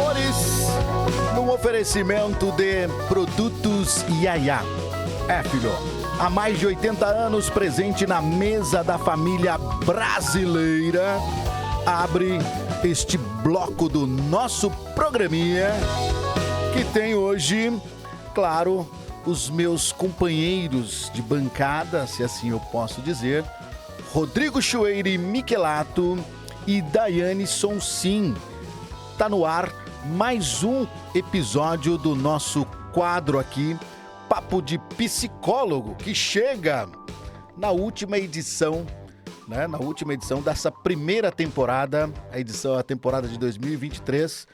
amores, num oferecimento de produtos Yaya. Filho, há mais de 80 anos presente na mesa da família brasileira, abre este bloco do nosso programinha, que tem hoje, claro, os meus companheiros de bancada, se assim eu posso dizer, Rodrigo Chueire Michelato e Daiane Sonsim. Tá no ar mais um episódio do nosso quadro aqui, Papo de Psicólogo, que chega na última edição, né? Na última edição dessa primeira temporada, a temporada de 2023,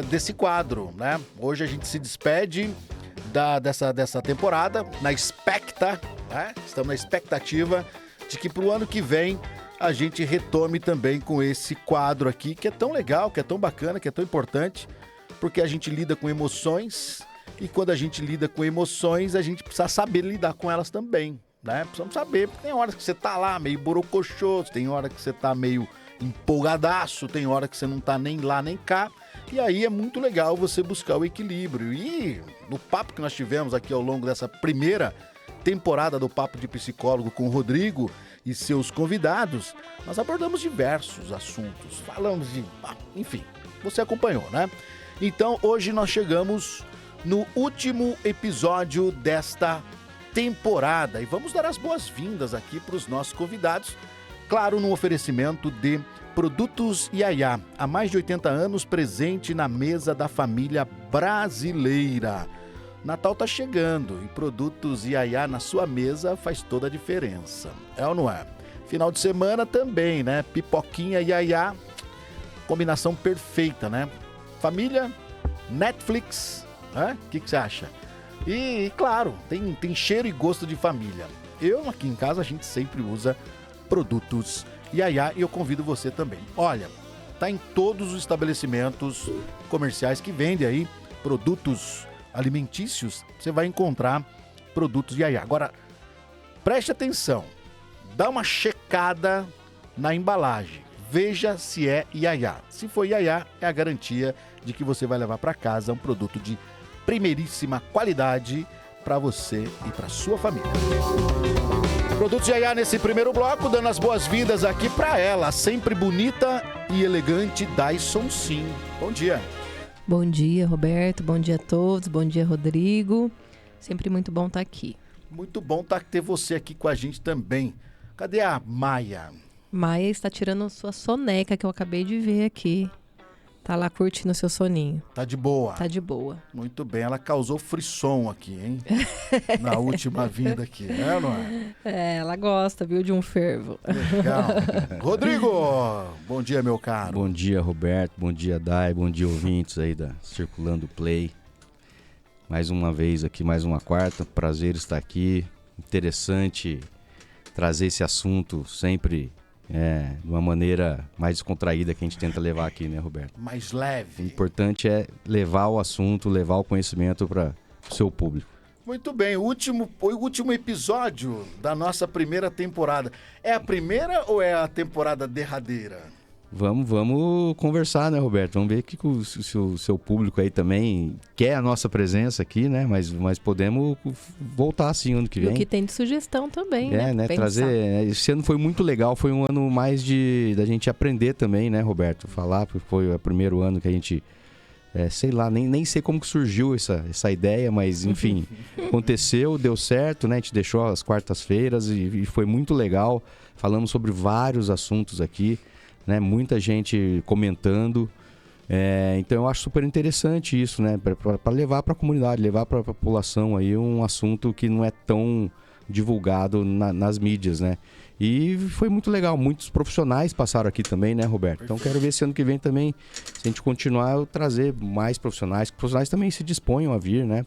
desse quadro, né? Hoje a gente se despede dessa temporada, né? Estamos na expectativa de que pro ano que vem a gente retome também com esse quadro aqui, que é tão legal, que é tão bacana, que é tão importante, porque a gente lida com emoções, e quando a gente lida com emoções, a gente precisa saber lidar com elas também, né? Precisamos saber, porque tem horas que você tá lá meio borocochoso, tem hora que você tá meio empolgadaço, tem hora que você não tá nem lá nem cá, e aí é muito legal você buscar o equilíbrio. E no papo que nós tivemos aqui ao longo dessa primeira temporada do Papo de Psicólogo com o Rodrigo e seus convidados, nós abordamos diversos assuntos, falamos de... enfim, você acompanhou, né? Então, hoje nós chegamos no último episódio desta temporada e vamos dar as boas-vindas aqui para os nossos convidados, claro, no oferecimento de Produtos Yaya, há mais de 80 anos presente na mesa da família brasileira. Natal tá chegando e Produtos Yaya na sua mesa faz toda a diferença. É ou não é? Final de semana também, né? Pipoquinha Yaya, combinação perfeita, né? Família, Netflix, né? O que você acha? E claro, tem cheiro e gosto de família. Eu aqui em casa a gente sempre usa Produtos Yaya e eu convido você também. Olha, tá em todos os estabelecimentos comerciais que vendem aí produtos alimentícios, você vai encontrar Produtos Yaya. Agora, preste atenção, dá uma checada na embalagem, veja se é Yaya. Se for Yaya, é a garantia de que você vai levar para casa um produto de primeiríssima qualidade para você e para sua família. Produtos Yaya nesse primeiro bloco, dando as boas-vindas aqui para ela, sempre bonita e elegante, Dyson Sim. Bom dia. Bom dia, Roberto. Bom dia a todos. Bom dia, Rodrigo. Sempre muito bom estar aqui. Muito bom ter você aqui com a gente também. Cadê a Maia? Maia está tirando sua soneca que eu acabei de ver aqui. Tá lá curtindo o seu soninho. Tá de boa? Tá de boa. Muito bem. Ela causou frisson aqui, hein? Na última vinda aqui, né, não é? Ela gosta, viu, de um fervo. Legal. Rodrigo, bom dia, meu caro. Bom dia, Roberto. Bom dia, Dai. Bom dia, ouvintes aí da Circulando Play. Mais uma vez aqui, mais uma quarta. Prazer estar aqui. Interessante trazer esse assunto sempre... de uma maneira mais descontraída que a gente tenta levar aqui, né, Roberto? Mais leve. O importante é levar o assunto, levar o conhecimento para o seu público. Muito bem, o último episódio da nossa primeira temporada. É a primeira ou é a temporada derradeira? Vamos conversar, né, Roberto? Vamos ver o que o seu público aí também quer a nossa presença aqui, né? Mas podemos voltar assim ano que vem. E o que tem de sugestão também, né? Trazer. Esse ano foi muito legal, foi um ano mais da gente aprender também, né, Roberto? Falar, porque foi o primeiro ano que a gente, sei lá, nem sei como que surgiu essa ideia, mas enfim, aconteceu, deu certo, né? A gente deixou as quartas-feiras e foi muito legal. Falamos sobre vários assuntos aqui. Né, muita gente comentando, então eu acho super interessante isso, né, para levar para a comunidade, levar para a população aí um assunto que não é tão divulgado nas mídias, né, e foi muito legal, muitos profissionais passaram aqui também, né, Roberto? Então quero ver esse ano que vem também, se a gente continuar, eu trazer mais profissionais, que profissionais também se disponham a vir, né,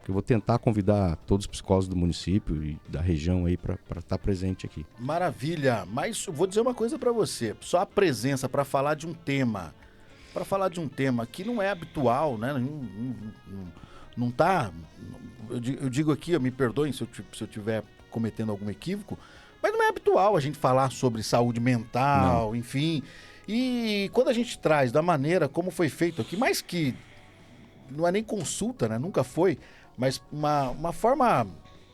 eu vou tentar convidar todos os psicólogos do município e da região aí para estar presente aqui. Maravilha, mas vou dizer uma coisa para você, só a presença para falar de um tema que não é habitual, né? Não tá, eu digo aqui, me perdoem se eu estiver cometendo algum equívoco, mas não é habitual a gente falar sobre saúde mental, enfim. E quando a gente traz da maneira como foi feito aqui, mais que não é nem consulta, né? Nunca foi, mas uma forma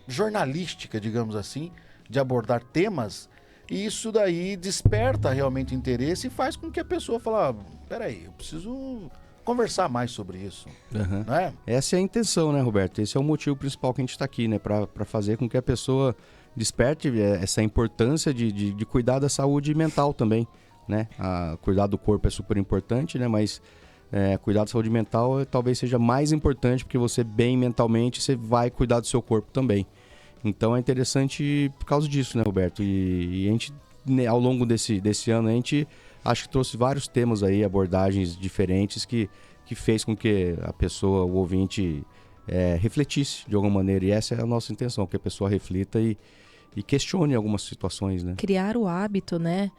jornalística, digamos assim, de abordar temas, e isso daí desperta realmente interesse e faz com que a pessoa fale, peraí, eu preciso conversar mais sobre isso, Uhum. né? Essa é a intenção, né, Roberto? Esse é o motivo principal que a gente está aqui, né? Para fazer com que a pessoa desperte essa importância de cuidar da saúde mental também, né? Cuidar do corpo é super importante, né? Mas cuidar da saúde mental talvez seja mais importante, porque você bem mentalmente, você vai cuidar do seu corpo também. Então é interessante por causa disso, né, Roberto? E a gente, né, ao longo desse ano, a gente acho que trouxe vários temas aí, abordagens diferentes que fez com que a pessoa, o ouvinte, refletisse de alguma maneira. E essa é a nossa intenção, que a pessoa reflita e questione algumas situações, né? Criar o hábito, né?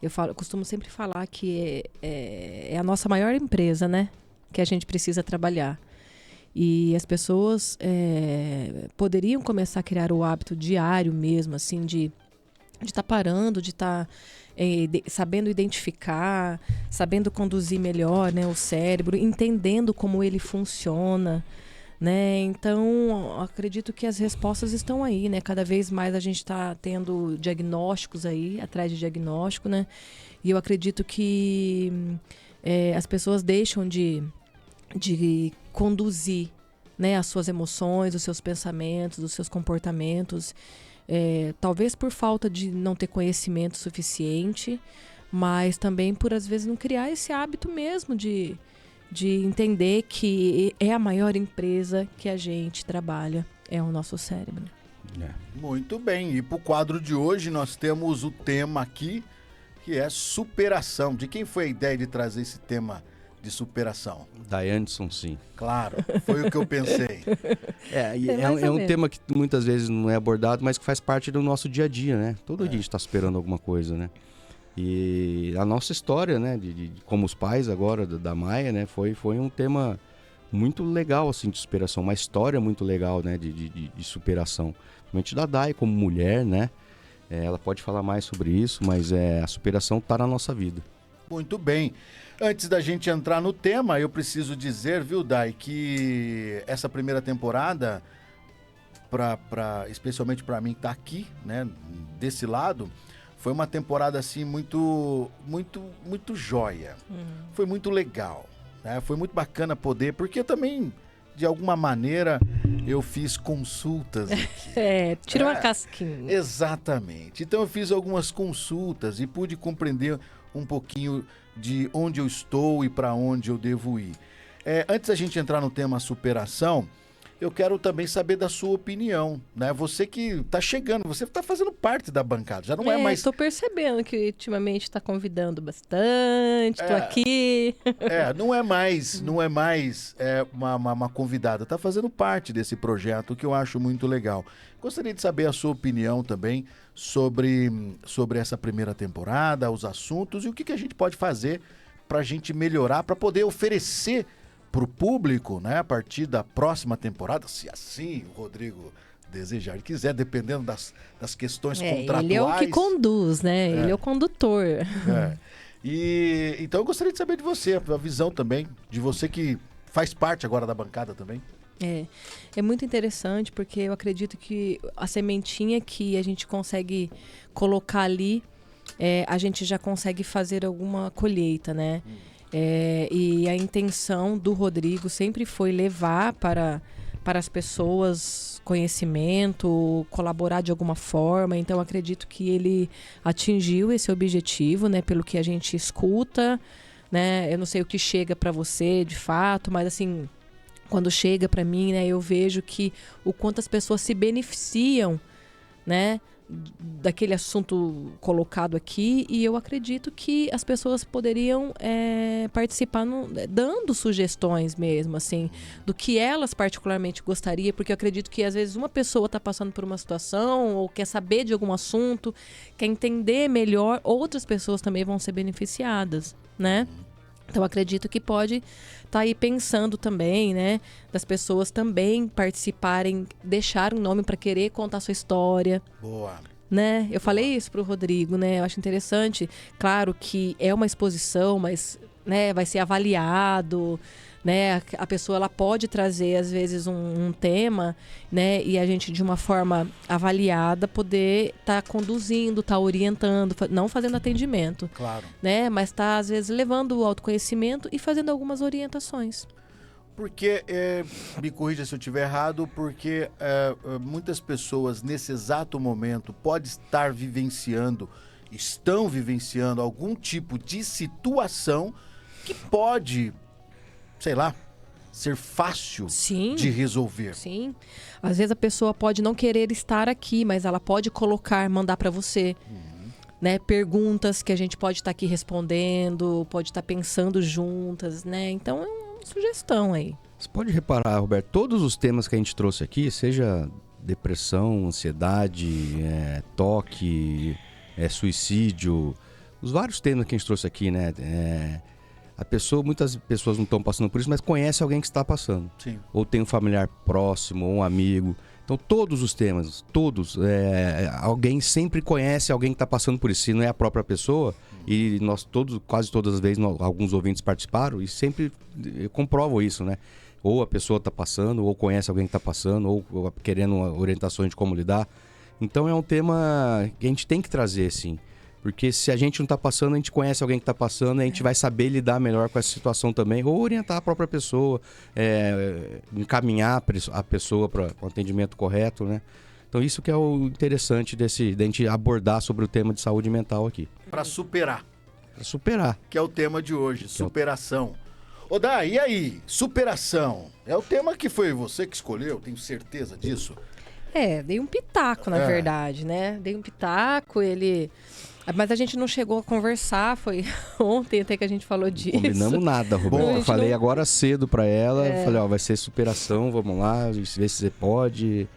Eu costumo sempre falar que é a nossa maior empresa, né? Que a gente precisa trabalhar. E as pessoas poderiam começar a criar o hábito diário mesmo, assim, de estar parando, de estar sabendo identificar, sabendo conduzir melhor, né, o cérebro, entendendo como ele funciona, né? Então, acredito que as respostas estão aí, né? Cada vez mais a gente está tendo diagnósticos aí, atrás de diagnóstico, né? E eu acredito que as pessoas deixam de conduzir, né, as suas emoções, os seus pensamentos, os seus comportamentos, talvez por falta de não ter conhecimento suficiente, mas também por às vezes não criar esse hábito mesmo de entender que é a maior empresa que a gente trabalha, é o nosso cérebro. Muito bem, e para o quadro de hoje nós temos o tema aqui, que é superação. De quem foi a ideia de trazer esse tema de superação? Da Anderson, sim. Claro, foi o que eu pensei. É um tema que muitas vezes não é abordado, mas que faz parte do nosso dia a dia, né? Todo dia a gente está superando alguma coisa, né? E a nossa história, né? Como os pais agora da Maia, né? Foi um tema muito legal, assim, de superação. Uma história muito legal, né? De superação. Principalmente da Dai como mulher, né? Ela pode falar mais sobre isso, mas a superação está na nossa vida. Muito bem. Antes da gente entrar no tema, eu preciso dizer, viu, Dai, que essa primeira temporada, especialmente para mim que tá aqui, né, desse lado, foi uma temporada assim muito joia. Foi muito legal, né? Foi muito bacana poder, porque também de alguma maneira eu fiz consultas aqui. Tira uma casquinha. Exatamente. Então eu fiz algumas consultas e pude compreender um pouquinho de onde eu estou e para onde eu devo ir. Antes da gente entrar no tema superação, eu quero também saber da sua opinião, né? Você que está chegando, você está fazendo parte da bancada, já não é mais... Estou percebendo que ultimamente está convidando bastante, estou aqui. Não é mais uma convidada, está fazendo parte desse projeto, que eu acho muito legal. Gostaria de saber a sua opinião também sobre essa primeira temporada, os assuntos e o que a gente pode fazer para a gente melhorar, para poder oferecer para o público, né, a partir da próxima temporada, se assim o Rodrigo desejar e quiser, dependendo das questões contratuais. Ele é o que conduz, né? Ele é o condutor. E então eu gostaria de saber de você, a visão também, de você que faz parte agora da bancada também. É muito interessante, porque eu acredito que a sementinha que a gente consegue colocar ali, a gente já consegue fazer alguma colheita, né? E a intenção do Rodrigo sempre foi levar para as pessoas conhecimento, colaborar de alguma forma. Então, acredito que ele atingiu esse objetivo, né? Pelo que a gente escuta, né? Eu não sei o que chega para você, de fato, mas assim, quando chega para mim, né? Eu vejo que o quanto as pessoas se beneficiam, né? Daquele assunto colocado aqui, e eu acredito que as pessoas poderiam participar dando sugestões mesmo, assim, do que elas particularmente gostariam, porque eu acredito que às vezes uma pessoa está passando por uma situação ou quer saber de algum assunto, quer entender melhor, outras pessoas também vão ser beneficiadas, né? Então, acredito que pode estar aí pensando também, né? Das pessoas também participarem, deixar um nome para querer contar sua história. Boa. né? Eu falei isso pro Rodrigo, né? Eu acho interessante. Claro que é uma exposição, mas, né, vai ser avaliado, né? A pessoa, ela pode trazer, às vezes, um tema, né? E a gente, de uma forma avaliada, poder estar conduzindo, estar orientando, não fazendo atendimento. Claro. Né? Mas tá, às vezes, levando o autoconhecimento e fazendo algumas orientações. Porque, me corrija se eu estiver errado, porque muitas pessoas nesse exato momento podem estar estão vivenciando algum tipo de situação que pode, sei lá, ser fácil Sim. de resolver. Sim. Às vezes a pessoa pode não querer estar aqui, mas ela pode mandar para você. Né, perguntas que a gente pode estar aqui respondendo, pode estar pensando juntas, né? Então é uma sugestão aí. Você pode reparar, Roberto, todos os temas que a gente trouxe aqui, seja depressão, ansiedade, toque, suicídio, os vários temas que a gente trouxe aqui, né? Muitas pessoas não estão passando por isso, mas conhece alguém que está passando. Sim. Ou tem um familiar próximo, ou um amigo. Então, todos os temas, alguém sempre conhece alguém que está passando por isso. Se não é a própria pessoa, e nós quase todas as vezes, alguns ouvintes participaram, e sempre comprovam isso, né? Ou a pessoa está passando, ou conhece alguém que está passando, ou querendo orientações de como lidar. Então, é um tema que a gente tem que trazer, sim. Porque se a gente não está passando, a gente conhece alguém que está passando, a gente vai saber lidar melhor com essa situação também, ou orientar a própria pessoa, encaminhar a pessoa para o atendimento correto, né? Então isso que é o interessante da gente abordar sobre o tema de saúde mental aqui. Para superar. Para superar. Que é o tema de hoje, superação. Ô Dai, e aí? Superação. É o tema que foi você que escolheu, tenho certeza disso. Dei um pitaco, na verdade, né? Dei um pitaco, mas a gente não chegou a conversar, foi ontem até que a gente falou disso. Combinamos nada, Roberto. Bom, eu falei agora cedo pra ela, falei, vai ser superação, vamos lá, ver se você pode.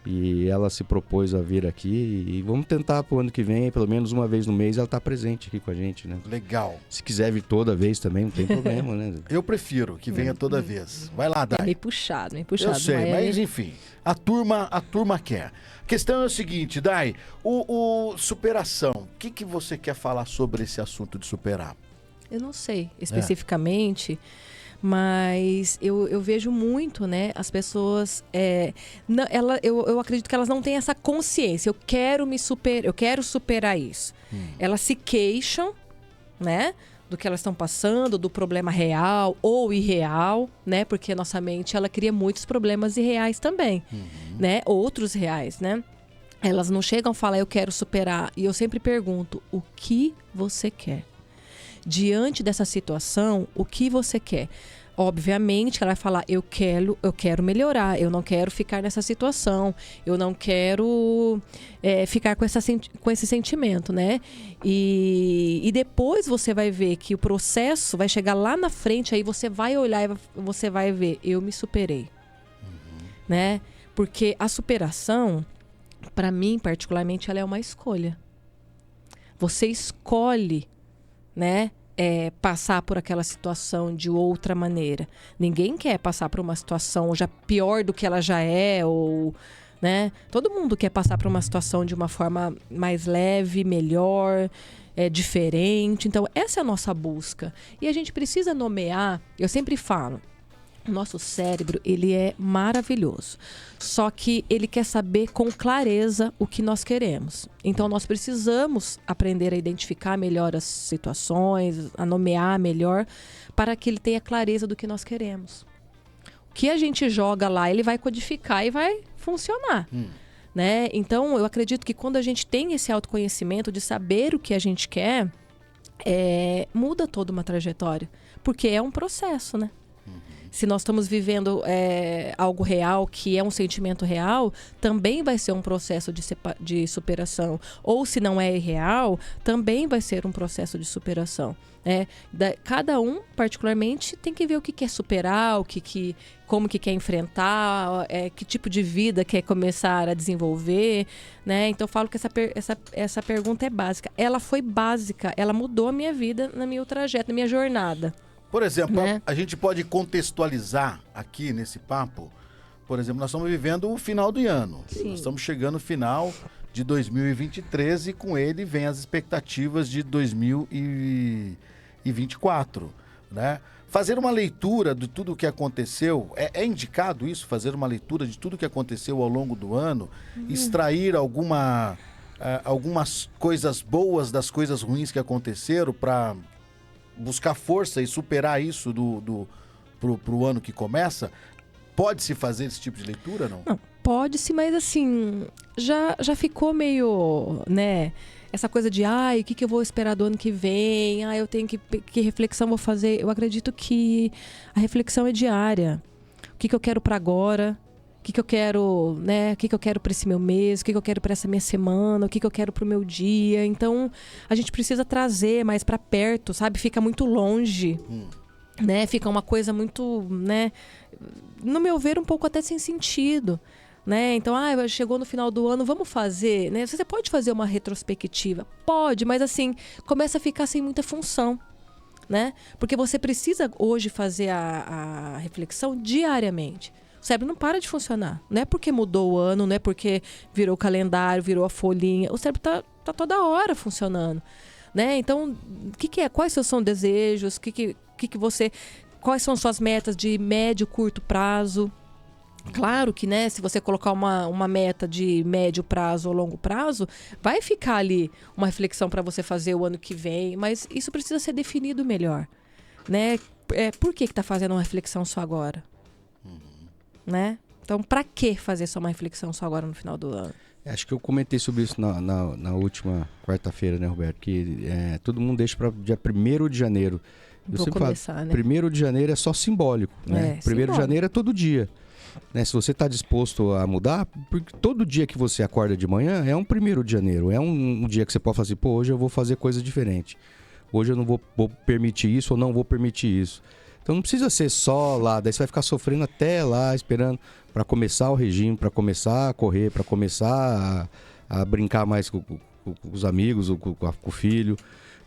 E ela se propôs a vir aqui e vamos tentar pro ano que vem, pelo menos uma vez no mês, ela tá presente aqui com a gente, né? Legal. Se quiser vir toda vez também, não tem problema, né? Eu prefiro que venha toda vez. Vai lá, Dai. É meio puxado. Eu sei, mas enfim, a turma quer. A questão é o seguinte, Dai, o superação, o que você quer falar sobre esse assunto de superar? Eu não sei especificamente, mas eu vejo muito, né, as pessoas, eu acredito que elas não têm essa consciência, eu quero superar isso. Elas se queixam, né, do que elas estão passando, do problema real ou irreal, né? Porque a nossa mente, ela cria muitos problemas irreais também, né? Outros reais, né? Elas não chegam a falar, eu quero superar. E eu sempre pergunto, o que você quer? Diante dessa situação, o que você quer? Obviamente, ela vai falar, eu quero melhorar, eu não quero ficar nessa situação, eu não quero ficar com esse sentimento, né? E depois você vai ver que o processo vai chegar lá na frente, aí você vai olhar e você vai ver, eu me superei, né? Porque a superação, para mim, particularmente, ela é uma escolha. Você escolhe, né? Passar por aquela situação de outra maneira. Ninguém quer passar por uma situação já pior do que ela já é, ou, né? Todo mundo quer passar por uma situação de uma forma mais leve, melhor, diferente. Então, essa é a nossa busca. E a gente precisa nomear, eu sempre falo, o nosso cérebro, ele é maravilhoso. Só que ele quer saber com clareza o que nós queremos. Então, nós precisamos aprender a identificar melhor as situações, a nomear melhor, para que ele tenha clareza do que nós queremos. O que a gente joga lá, ele vai codificar e vai funcionar. Né? Então, eu acredito que quando a gente tem esse autoconhecimento de saber o que a gente quer, muda toda uma trajetória. Porque é um processo, né? Se nós estamos vivendo algo real, que é um sentimento real, também vai ser um processo de superação. Ou se não é irreal, também vai ser um processo de superação. Cada um, particularmente, tem que ver o que quer superar, como que quer enfrentar, que tipo de vida quer começar a desenvolver. Né? Então, eu falo que essa pergunta é básica. Ela foi básica, ela mudou a minha vida, no meu trajeto, na minha jornada. Por exemplo, a gente pode contextualizar aqui nesse papo. Por exemplo, nós estamos vivendo o final do ano. Sim. Nós estamos chegando no final de 2023 e com ele vem as expectativas de 2024, né? Fazer uma leitura de tudo o que aconteceu, é indicado isso, fazer uma leitura de tudo o que aconteceu ao longo do ano, extrair algumas coisas boas das coisas ruins que aconteceram para buscar força e superar isso pro ano que começa? Pode-se fazer esse tipo de leitura, não? Não, pode-se, mas assim, já ficou meio, né? Essa coisa de, o que eu vou esperar do ano que vem? Eu tenho que reflexão vou fazer? Eu acredito que a reflexão é diária. O que eu quero para agora? O que eu quero, né? O que eu quero para esse meu mês? O que eu quero para essa minha semana? O que eu quero para o meu dia? Então, a gente precisa trazer mais para perto, sabe? Fica muito longe, né? Fica uma coisa muito, né? No meu ver, um pouco até sem sentido. Né? Então, chegou no final do ano, vamos fazer, né? Você pode fazer uma retrospectiva? Pode, mas assim, começa a ficar sem muita função, né? Porque você precisa hoje fazer a reflexão diariamente. O cérebro não para de funcionar. Não é porque mudou o ano, não é porque virou o calendário, virou a folhinha. O cérebro tá toda hora funcionando, né? Então, quais são os desejos? Quais são suas metas de médio, curto prazo? Claro que, né, se você colocar uma meta de médio prazo ou longo prazo, vai ficar ali uma reflexão para você fazer o ano que vem, mas isso precisa ser definido melhor, né? Por que está fazendo uma reflexão só agora? Né? Então, para que fazer só uma reflexão só agora no final do ano? Acho que eu comentei sobre isso na última quarta-feira, né, Roberto? Que todo mundo deixa para dia 1º de janeiro. Vou começar, né? 1º de janeiro é só simbólico, né? 1º de janeiro é todo dia. Né, se você está disposto a mudar, porque todo dia que você acorda de manhã é um 1º de janeiro, é um dia que você pode fazer, hoje eu vou fazer coisa diferente, hoje eu não vou permitir isso ou não vou permitir isso. Então não precisa ser só lá, daí você vai ficar sofrendo até lá, esperando para começar o regime, para começar a correr, para começar a brincar mais com os amigos, com o filho.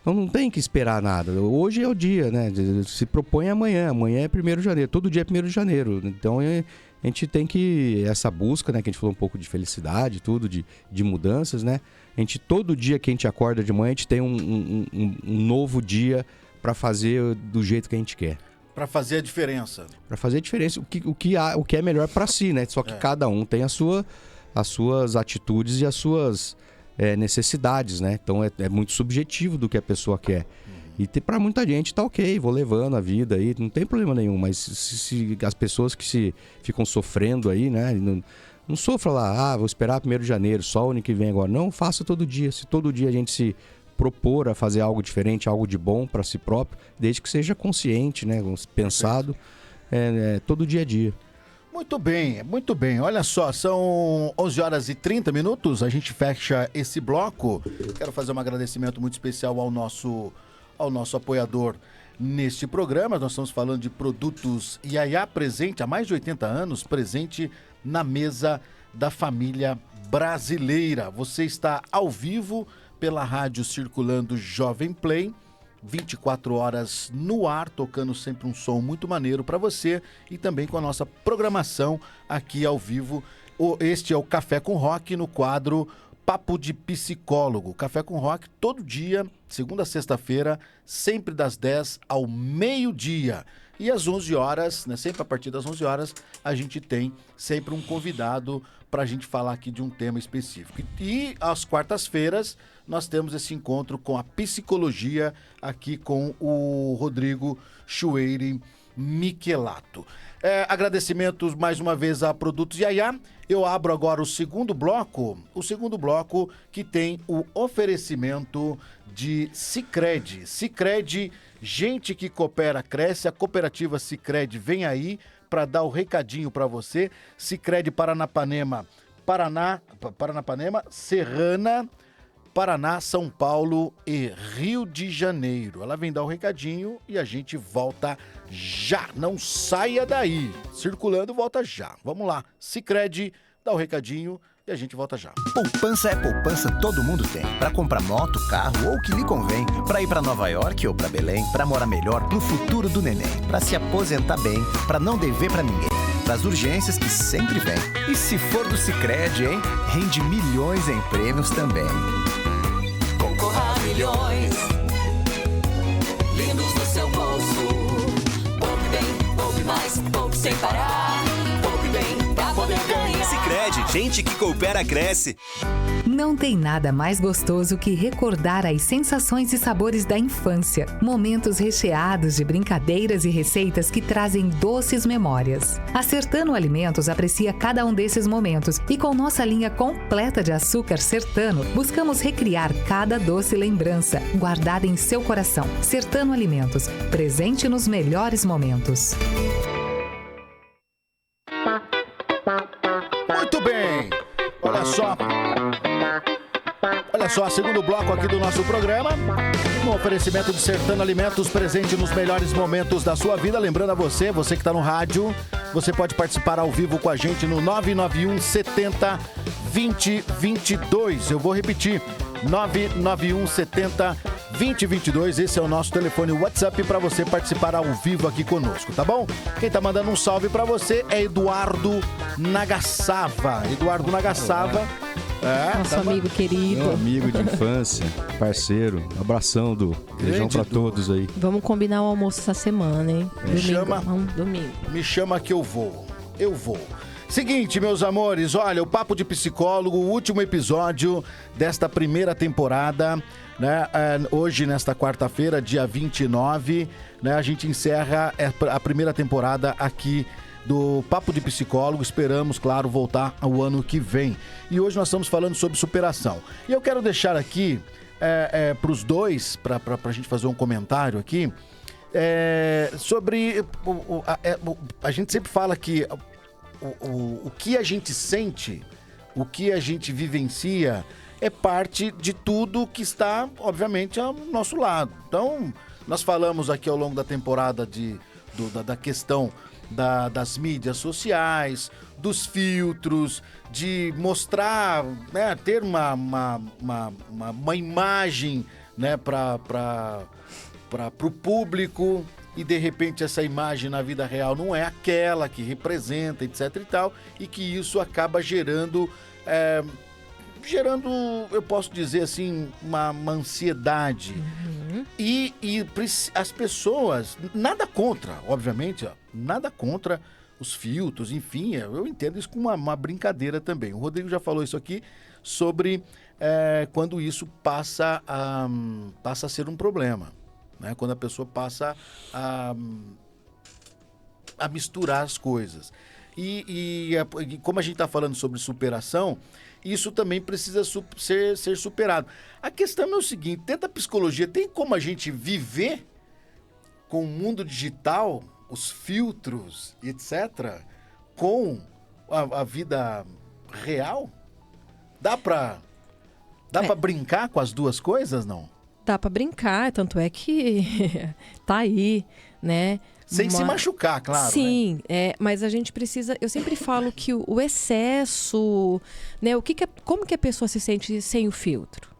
Então não tem que esperar nada. Hoje é o dia, né? Se propõe amanhã é 1º de janeiro, todo dia é 1º de janeiro. Então a gente tem que, essa busca, né? Que a gente falou um pouco de felicidade, tudo, de mudanças, né? Todo dia que a gente acorda de manhã, a gente tem um novo dia para fazer do jeito que a gente quer. Para fazer a diferença. Para fazer a diferença, o que é melhor para si, né? Só que cada um tem as suas atitudes e as suas necessidades, né? Então é muito subjetivo do que a pessoa quer. E para muita gente tá ok, vou levando a vida aí, não tem problema nenhum. Mas se as pessoas que ficam sofrendo aí, né? Não sofra lá, vou esperar 1º de janeiro, só o ano que vem agora. Não, faça todo dia. Se todo dia a gente se propor a fazer algo diferente, algo de bom para si próprio, desde que seja consciente, né? Pensado, todo dia a dia. Muito bem, muito bem. Olha só, são 11h30, a gente fecha esse bloco. Quero fazer um agradecimento muito especial ao nosso apoiador neste programa. Nós estamos falando de Produtos Iaiá, presente há mais de 80 anos, presente na mesa da família brasileira. Você está ao vivo pela rádio Circulando Jovem Play, 24 horas no ar, tocando sempre um som muito maneiro para você e também com a nossa programação aqui ao vivo. Este é o Café com Rock no quadro Papo de Psicólogo. Café com Rock todo dia, segunda a sexta-feira, sempre das 10 ao meio-dia. E às 11 horas, né, sempre a partir das 11 horas, a gente tem sempre um convidado para a gente falar aqui de um tema específico. E às quartas-feiras, nós temos esse encontro com a psicologia aqui com o Rodrigo Chueire Michelato. Agradecimentos mais uma vez a Produtos Iaiá. Eu abro agora o segundo bloco que tem o oferecimento de Sicredi. Sicredi, gente que coopera, cresce. A cooperativa Sicredi vem aí para dar o recadinho para você. Sicredi Paranapanema, Serrana, Paraná, São Paulo e Rio de Janeiro. Ela vem dar o recadinho e a gente volta já. Não saia daí. Circulando, volta já. Vamos lá. Sicredi, dá o recadinho e a gente volta já. Poupança é poupança, todo mundo tem. Para comprar moto, carro ou o que lhe convém. Para ir para Nova York ou para Belém. Para morar melhor, pro futuro do neném. Para se aposentar bem, para não dever para ninguém. pras urgências que sempre vem. E se for do Sicredi, hein? Rende milhões em prêmios também. Concorra a milhões, lindos no seu bolso. Poupe bem, poupe mais, poupe sem parar. Poupe bem, pra poder ganhar. Sicredi, gente que coopera cresce. Não tem nada mais gostoso que recordar as sensações e sabores da infância. Momentos recheados de brincadeiras e receitas que trazem doces memórias. A Sertano Alimentos aprecia cada um desses momentos e com nossa linha completa de açúcar Sertano, buscamos recriar cada doce lembrança guardada em seu coração. Sertano Alimentos, presente nos melhores momentos. Muito bem. Olha só, segundo bloco aqui do nosso programa, um oferecimento de Sertano Alimentos, presente nos melhores momentos da sua vida. Lembrando a você que está no rádio, você pode participar ao vivo com a gente no 991 70 20 22. Eu vou repetir, 991 70 2022, esse é o nosso telefone WhatsApp para você participar ao vivo aqui conosco, tá bom? Quem tá mandando um salve para você é Eduardo Nagassava. Eduardo Nagassava. Nosso amigo querido. Meu amigo de infância, parceiro, abração do beijão pra todos aí. Vamos combinar o almoço essa semana, hein? Domingo. Me chama que eu vou. Seguinte, meus amores, olha, o Papo de Psicólogo, o último episódio desta primeira temporada, né? Hoje, nesta quarta-feira, dia 29, né? A gente encerra a primeira temporada aqui do Papo de Psicólogo. Esperamos, claro, voltar ao ano que vem. E hoje nós estamos falando sobre superação. E eu quero deixar aqui para os dois, para a gente fazer um comentário aqui, sobre... A gente sempre fala que o que a gente sente, o que a gente vivencia, é parte de tudo que está, obviamente, ao nosso lado. Então, nós falamos aqui ao longo da temporada da questão das mídias sociais, dos filtros, de mostrar, né, ter uma imagem, né, para o público, e de repente essa imagem na vida real não é aquela que representa, etc e tal, e que isso acaba gerando, eu posso dizer assim, uma ansiedade. Uhum. E as pessoas, nada contra, obviamente, nada contra os filtros, enfim, eu entendo isso como uma brincadeira também. O Rodrigo já falou isso aqui sobre quando isso passa a ser um problema, né? Quando a pessoa passa a misturar as coisas. E como a gente está falando sobre superação, isso também precisa ser superado. A questão é o seguinte, dentro da psicologia, tem como a gente viver com o mundo digital, os filtros, etc., com a vida real? Dá pra brincar com as duas coisas, não? Dá pra brincar, tanto é que tá aí, né? Sem se machucar, claro. Sim, né? Mas a gente precisa... Eu sempre falo que o excesso, né? Como que a pessoa se sente sem o filtro?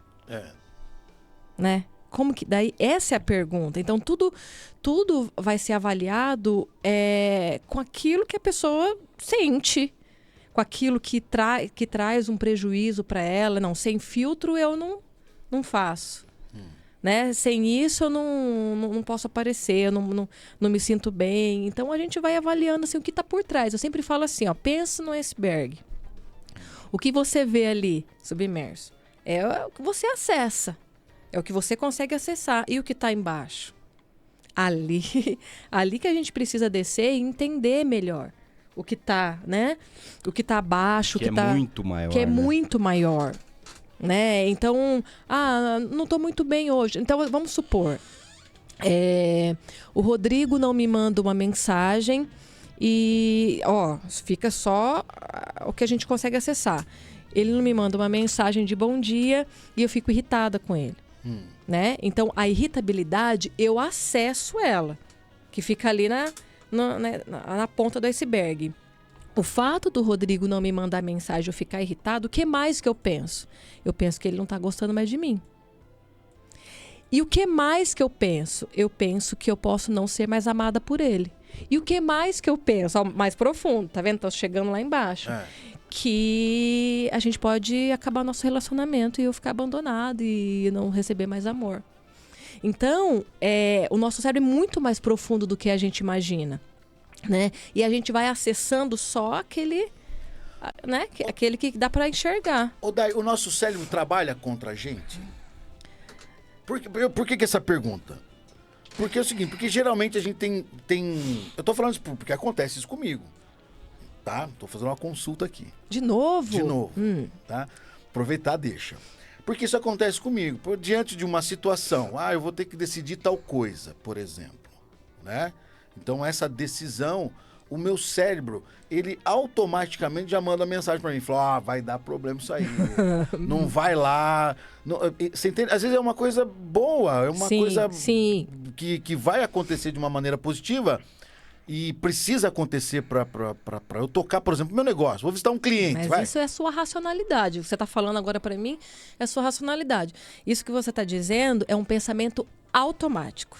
Né? Como que... Daí, essa é a pergunta. Então, tudo vai ser avaliado com aquilo que a pessoa sente, com aquilo que traz um prejuízo para ela. Não, sem filtro eu não faço. Né? Sem isso eu não posso aparecer, eu não me sinto bem. Então a gente vai avaliando assim, o que está por trás. Eu sempre falo assim, pensa no iceberg. O que você vê ali submerso é o que você acessa, é o que você consegue acessar. E o que está embaixo? Ali que a gente precisa descer e entender melhor o que está, né? O que está abaixo, que é muito maior. Que é muito maior. Né? Então, não estou muito bem hoje. Então, vamos supor, o Rodrigo não me manda uma mensagem e, fica só o que a gente consegue acessar. Ele não me manda uma mensagem de bom dia e eu fico irritada com ele. Né? Então, a irritabilidade, eu acesso ela, que fica ali na ponta do iceberg. O fato do Rodrigo não me mandar mensagem ou ficar irritado, o que mais que eu penso? Eu penso que ele não está gostando mais de mim. E o que mais que eu penso? Eu penso que eu posso não ser mais amada por ele. E o que mais que eu penso? Ó, mais profundo, tá vendo? Tô chegando lá embaixo. Que a gente pode acabar nosso relacionamento e eu ficar abandonado e não receber mais amor. Então, o nosso cérebro é muito mais profundo do que a gente imagina, né? E a gente vai acessando só aquele, né? Aquele que dá para enxergar. Dai, o nosso cérebro trabalha contra a gente? Por que essa pergunta? Porque é o seguinte, porque geralmente a gente tem... Eu tô falando isso porque acontece isso comigo. Tá? Tô fazendo uma consulta aqui. De novo? De novo, tá? Aproveitar, deixa. Porque isso acontece comigo. Diante de uma situação, eu vou ter que decidir tal coisa, por exemplo, né? Então, essa decisão, o meu cérebro, ele automaticamente já manda mensagem pra mim. Fala, vai dar problema isso aí. Não vai lá. Não, você entende? Às vezes é uma coisa boa, é uma coisa que vai acontecer de uma maneira positiva. E precisa acontecer para eu tocar, por exemplo, meu negócio. Vou visitar um cliente. Mas isso é a sua racionalidade. O que você está falando agora para mim é a sua racionalidade. Isso que você está dizendo é um pensamento automático.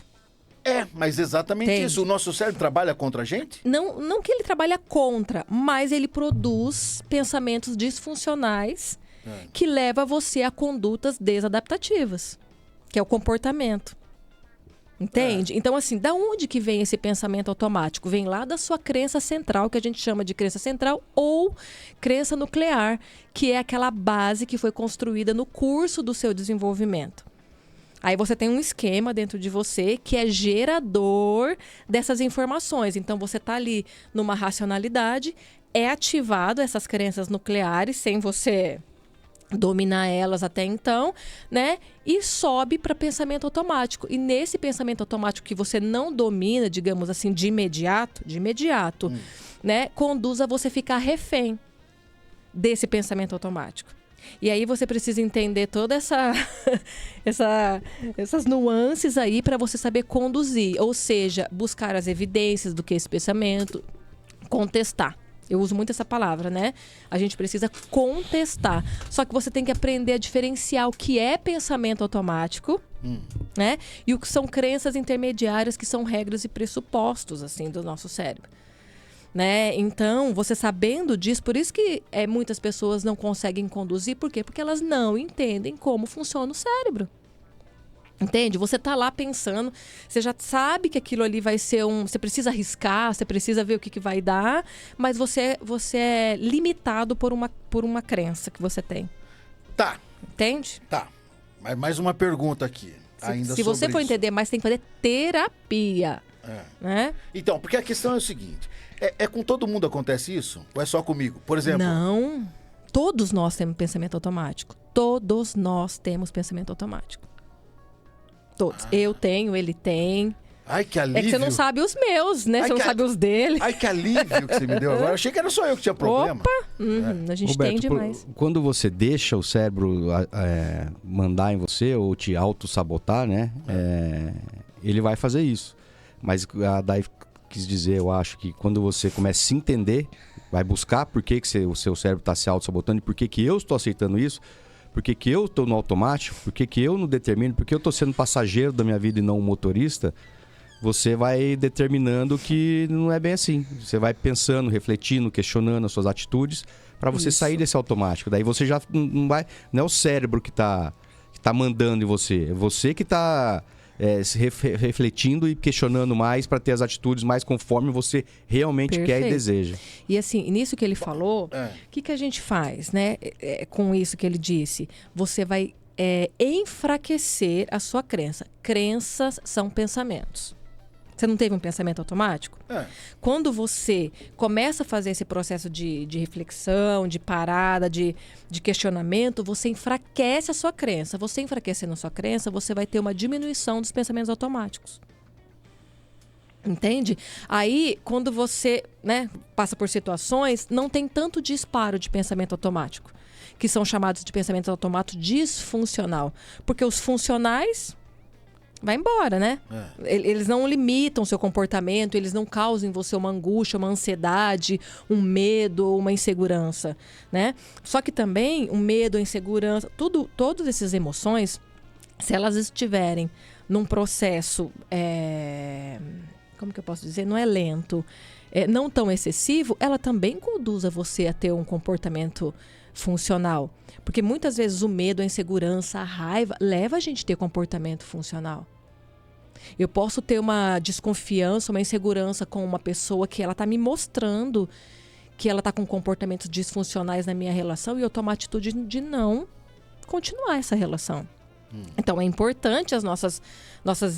Mas exatamente isso. O nosso cérebro trabalha contra a gente? Não que ele trabalha contra, mas ele produz pensamentos disfuncionais que levam você a condutas desadaptativas, que é o comportamento. Entende? Então, assim, da onde que vem esse pensamento automático? Vem lá da sua crença central, que a gente chama de crença central, ou crença nuclear, que é aquela base que foi construída no curso do seu desenvolvimento. Aí você tem um esquema dentro de você que é gerador dessas informações. Então, você está ali numa racionalidade, é ativado essas crenças nucleares sem você dominar elas até então, né? E sobe para pensamento automático. E nesse pensamento automático que você não domina, digamos assim, de imediato, né? Conduz a você ficar refém desse pensamento automático. E aí você precisa entender toda essas nuances aí para você saber conduzir. Ou seja, buscar as evidências do que é esse pensamento, contestar. Eu uso muito essa palavra, né? A gente precisa contestar. Só que você tem que aprender a diferenciar o que é pensamento automático, né? E o que são crenças intermediárias, que são regras e pressupostos, assim, do nosso cérebro. Né? Então, você sabendo disso, por isso que muitas pessoas não conseguem conduzir. Por quê? Porque elas não entendem como funciona o cérebro. Entende? Você tá lá pensando, você já sabe que aquilo ali vai ser você precisa arriscar, você precisa ver o que vai dar, mas você é limitado por uma crença que você tem. Tá. Entende? Tá. Mas mais uma pergunta aqui. Se você for entender mais, tem que fazer terapia. Né? Então, porque a questão é o seguinte, com todo mundo acontece isso? Ou é só comigo? Por exemplo... Não. Todos nós temos pensamento automático. Todos nós temos pensamento automático. Todos. Eu tenho, ele tem. Ai, que alívio. É que você não sabe os meus, né? Você não sabe os dele. Ai, que alívio que você me deu agora. Eu achei que era só eu que tinha problema. Opa! A gente Roberto, tem demais. Quando você deixa o cérebro mandar em você ou te auto-sabotar, né? Ele vai fazer isso. Mas a Dai quis dizer, eu acho, que quando você começa a se entender, vai buscar por que o seu cérebro está se auto-sabotando e por que eu estou aceitando isso, por que eu estou no automático, por que eu não determino, por que eu estou sendo passageiro da minha vida e não um motorista, você vai determinando que não é bem assim. Você vai pensando, refletindo, questionando as suas atitudes para você sair desse automático. Daí você já não vai... Não é o cérebro que tá mandando em você, é você que está... se refletindo e questionando mais para ter as atitudes mais conforme você realmente quer e deseja. E assim, nisso que ele falou, o que a gente faz, né? Com isso que ele disse, você vai enfraquecer a sua crença. Crenças são pensamentos. Você não teve um pensamento automático? Quando você começa a fazer esse processo de reflexão, de parada, de questionamento, você enfraquece a sua crença. Você enfraquecendo a sua crença, você vai ter uma diminuição dos pensamentos automáticos. Entende? Aí, quando você, né, passa por situações, não tem tanto disparo de pensamento automático, que são chamados de pensamento automático disfuncional. Porque os funcionais... vai embora, né? Eles não limitam o seu comportamento, eles não causam em você uma angústia, uma ansiedade, um medo ou uma insegurança, né? Só que também o medo, a insegurança, todas essas emoções, se elas estiverem num processo, como que eu posso dizer? Não é lento, não tão excessivo, ela também conduz a você a ter um comportamento funcional. Porque muitas vezes o medo, a insegurança, a raiva leva a gente a ter comportamento funcional. Eu posso ter uma desconfiança, uma insegurança com uma pessoa que ela está me mostrando que ela está com comportamentos disfuncionais na minha relação e eu tomo a atitude de não continuar essa relação. Então é importante as nossas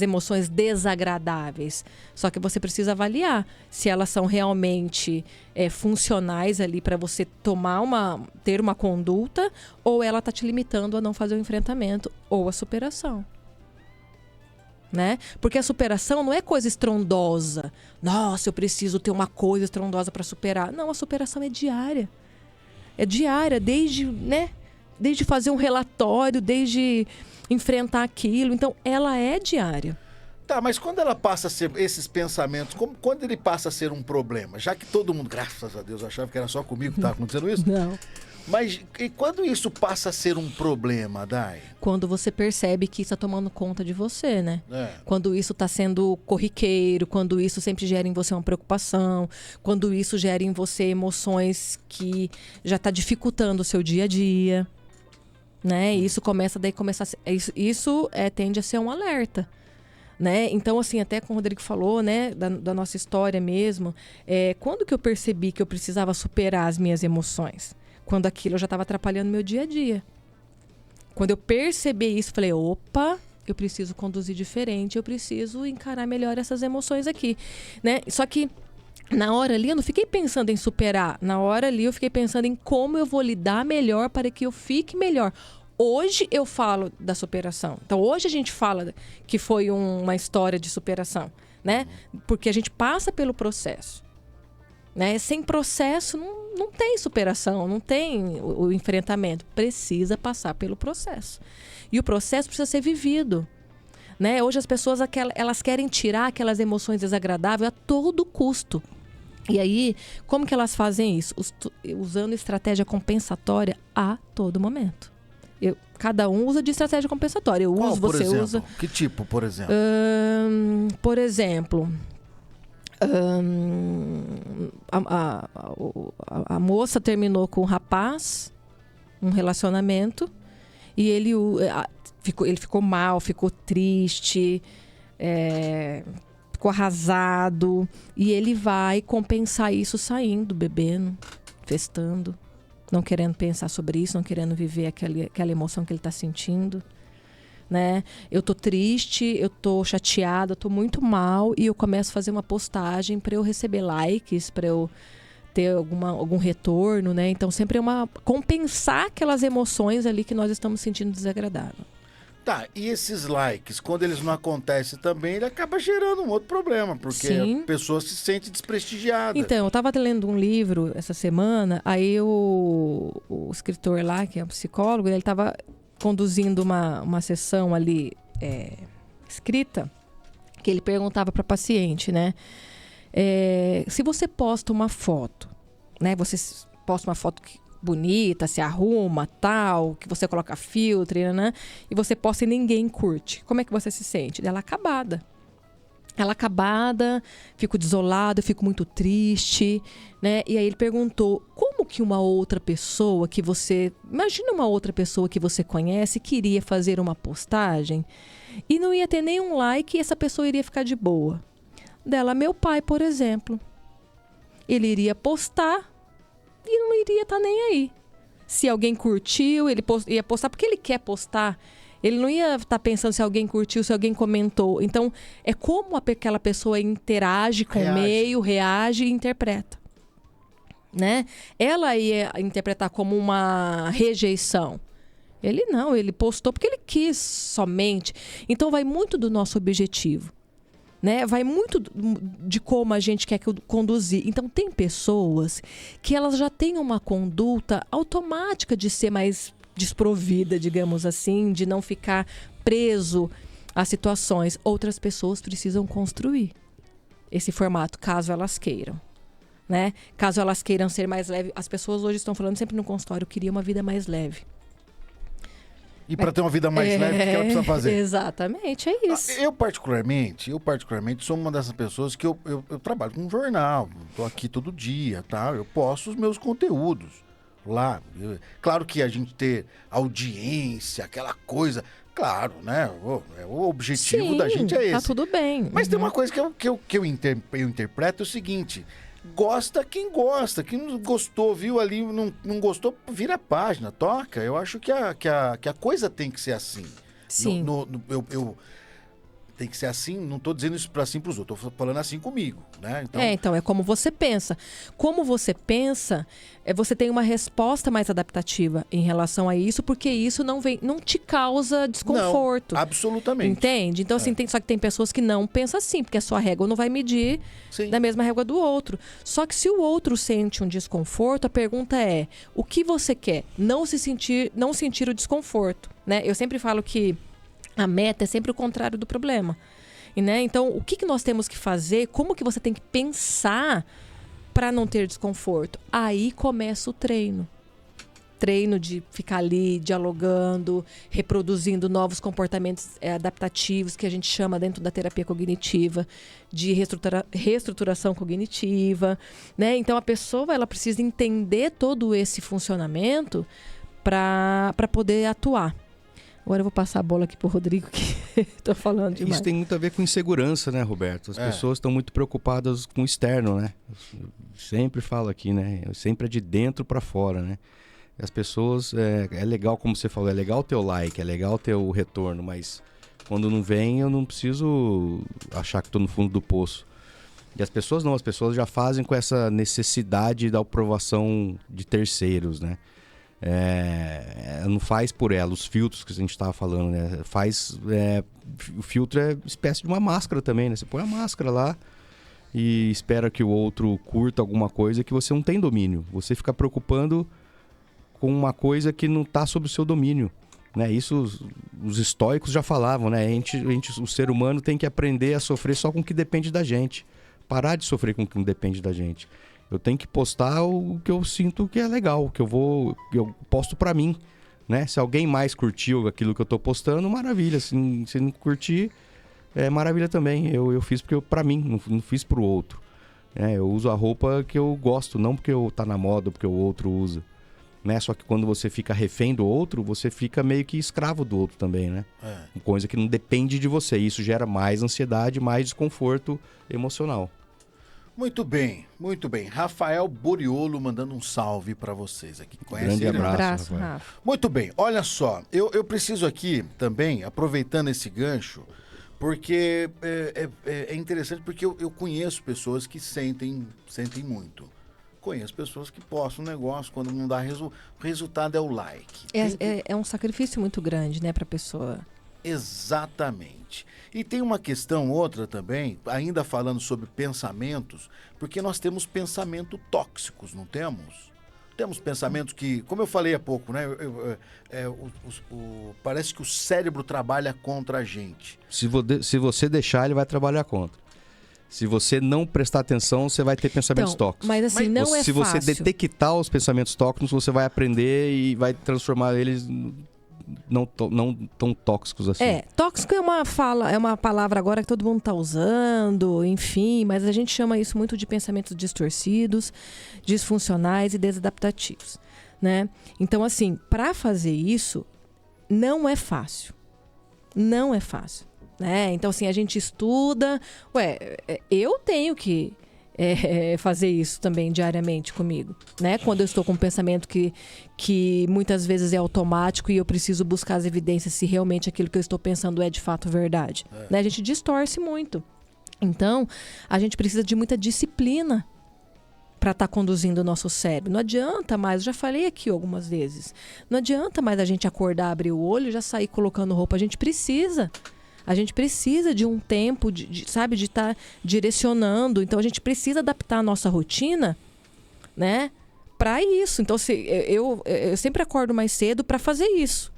emoções desagradáveis. Só que você precisa avaliar se elas são realmente funcionais ali para você ter uma conduta, ou ela está te limitando a não fazer o enfrentamento ou a superação. Né? Porque a superação não é coisa estrondosa. Nossa, eu preciso ter uma coisa estrondosa para superar. Não, a superação é diária. É diária, desde fazer um relatório, desde enfrentar aquilo. Então, ela é diária. Tá, mas quando ela passa a ser esses pensamentos, quando ele passa a ser um problema, já que todo mundo, graças a Deus, achava que era só comigo que estava acontecendo isso? Não. Mas e quando isso passa a ser um problema, Dai? Quando você percebe que isso está tomando conta de você, né? Quando isso está sendo corriqueiro, quando isso sempre gera em você uma preocupação, quando isso gera em você emoções que já está dificultando o seu dia a dia, né? E isso tende a ser um alerta. Né? Então, assim, até como o Rodrigo falou, né, da nossa história mesmo, quando que eu percebi que eu precisava superar as minhas emoções? Quando aquilo já estava atrapalhando meu dia a dia. Quando eu percebi isso, falei, opa, eu preciso conduzir diferente, eu preciso encarar melhor essas emoções aqui, né? Só que na hora ali eu não fiquei pensando em superar, na hora ali eu fiquei pensando em como eu vou lidar melhor para que eu fique melhor. Hoje eu falo da superação. Então hoje a gente fala que foi uma história de superação, né? Porque a gente passa pelo processo, né? Sem processo não tem superação, não tem o enfrentamento. Precisa passar pelo processo. E o processo precisa ser vivido, né? Hoje as pessoas elas querem tirar aquelas emoções desagradáveis a todo custo. E aí, como que elas fazem isso? Usando estratégia compensatória a todo momento. Cada um usa de estratégia compensatória. Qual, por exemplo? Que tipo, por exemplo? Por exemplo, a moça terminou com um rapaz, um relacionamento, e ele ficou mal, ficou triste, ficou arrasado, e ele vai compensar isso saindo, bebendo, festando. Não querendo pensar sobre isso, não querendo viver aquela emoção que ele está sentindo, né? Eu tô triste, eu tô chateada, eu tô muito mal e eu começo a fazer uma postagem para eu receber likes, para eu ter algum retorno, né? Então sempre compensar aquelas emoções ali que nós estamos sentindo desagradável. Tá, e esses likes, quando eles não acontecem também, ele acaba gerando um outro problema, porque a pessoa se sente desprestigiada. Então, eu estava lendo um livro essa semana, aí o escritor lá, que é um psicólogo, ele estava conduzindo uma sessão ali escrita, que ele perguntava para a paciente, né? Se você posta uma foto, né? Você posta uma foto bonita, se arruma, tal, que você coloca filtro, né? E você posta e ninguém curte. Como é que você se sente? Ela acabada. Fico desolada, fico muito triste, né? E aí ele perguntou, como que uma outra pessoa que você... Imagina uma outra pessoa que você conhece queria fazer uma postagem e não ia ter nenhum like e essa pessoa iria ficar de boa. Meu pai, por exemplo. Ele iria postar e não iria estar nem aí. Se alguém curtiu, ele ia postar porque ele quer postar. Ele não ia estar pensando se alguém curtiu, se alguém comentou. Então, é como aquela pessoa interage com o meio, reage e interpreta. Né? Ela ia interpretar como uma rejeição. Ele não, ele postou porque ele quis somente. Então, vai muito do nosso objetivo. Né? Vai muito de como a gente quer conduzir. Então, tem pessoas que elas já têm uma conduta automática de ser mais desprovida, digamos assim, de não ficar preso a situações. Outras pessoas precisam construir esse formato, caso elas queiram. Né? Caso elas queiram ser mais leves. As pessoas hoje estão falando sempre no consultório, eu queria uma vida mais leve. E para ter uma vida mais leve, o que ela precisa fazer? Exatamente, é isso. Eu particularmente sou uma dessas pessoas que eu trabalho com um jornal, tô aqui todo dia, tá? Eu posto os meus conteúdos lá. Claro que a gente ter audiência, aquela coisa, claro, né? O objetivo Sim, da gente é esse. tá tudo bem. Mas tem uma coisa que eu interpreto é o seguinte: gosta quem gosta, quem não gostou, viu ali, não gostou, vira a página, toca. Eu acho que a coisa tem que ser assim. Sim. Tem que ser assim, não estou dizendo isso para os outros, estou falando assim comigo, né? Então é como você pensa. Como você pensa, você tem uma resposta mais adaptativa em relação a isso, porque isso não te causa desconforto. Não, absolutamente. Entende? Então, assim, só que tem pessoas que não pensam assim, porque a sua régua não vai medir da mesma régua do outro. Só que se o outro sente um desconforto, a pergunta é: o que você quer? Não sentir o desconforto, né? Eu sempre falo que a meta é sempre o contrário do problema. Né? Então, o que nós temos que fazer? Como que você tem que pensar para não ter desconforto? Aí começa o treino. Treino de ficar ali dialogando, reproduzindo novos comportamentos adaptativos, que a gente chama dentro da terapia cognitiva, de reestruturação cognitiva. Né? Então, a pessoa ela precisa entender todo esse funcionamento para poder atuar. Agora eu vou passar a bola aqui pro Rodrigo, que estou falando demais. Isso tem muito a ver com insegurança, né, Roberto? As pessoas estão muito preocupadas com o externo, né? Eu sempre falo aqui, né? Sempre é de dentro para fora, né? As pessoas, é legal, como você falou, é legal ter o like, é legal ter o retorno, mas quando não vem, eu não preciso achar que estou no fundo do poço. E as pessoas não, as pessoas já fazem com essa necessidade da aprovação de terceiros, né? Não faz por ela, os filtros que a gente estava falando, né? O filtro é espécie de uma máscara também, né? Você põe a máscara lá e espera que o outro curta alguma coisa que você não tem domínio. Você fica preocupando com uma coisa que não está sob o seu domínio, né? Isso os estoicos já falavam, né? O ser humano tem que aprender a sofrer só com o que depende da gente. Parar de sofrer com o que não depende da gente. Eu tenho que postar o que eu sinto que é legal, que eu posto pra mim, né? Se alguém mais curtiu aquilo que eu tô postando, maravilha. Se não curtir, é maravilha também. Eu fiz pra mim, não fiz pro outro. Eu uso a roupa que eu gosto, não porque tá na moda, porque o outro usa. Né? Só que quando você fica refém do outro, você fica meio que escravo do outro também, né? Coisa que não depende de você. Isso gera mais ansiedade, mais desconforto emocional. Muito bem, muito bem. Rafael Boriolo mandando um salve para vocês aqui. Conhece Grande ele? abraço, Rafa. Muito bem, olha só, eu preciso aqui também, aproveitando esse gancho, porque é interessante, porque eu conheço pessoas que sentem muito. Conheço pessoas que postam um negócio, quando não dá o resultado é o like. É um sacrifício muito grande, né, para a pessoa. Exatamente. E tem uma questão outra também, ainda falando sobre pensamentos, porque nós temos pensamentos tóxicos, não temos? Temos pensamentos que, como eu falei há pouco, né? Parece que o cérebro trabalha contra a gente. Se você deixar, ele vai trabalhar contra. Se você não prestar atenção, você vai ter pensamentos tóxicos. Mas assim, não é fácil. Se você detectar os pensamentos tóxicos, você vai aprender e vai transformar eles não tão tóxicos assim. Tóxico é uma palavra agora que todo mundo está usando, enfim, mas a gente chama isso muito de pensamentos distorcidos, disfuncionais e desadaptativos, né? Então, assim, para fazer isso, não é fácil. Não é fácil, né? Então, assim, a gente estuda... eu tenho que fazer isso também diariamente comigo, né? Quando eu estou com um pensamento que muitas vezes é automático e eu preciso buscar as evidências se realmente aquilo que eu estou pensando é de fato verdade, né? A gente distorce muito. Então, a gente precisa de muita disciplina para estar conduzindo o nosso cérebro. Não adianta mais, eu já falei aqui algumas vezes, não adianta mais a gente acordar, abrir o olho e já sair colocando roupa. A gente precisa de um tempo, de estar direcionando. Então, a gente precisa adaptar a nossa rotina, né, para isso. Então, eu sempre acordo mais cedo para fazer isso,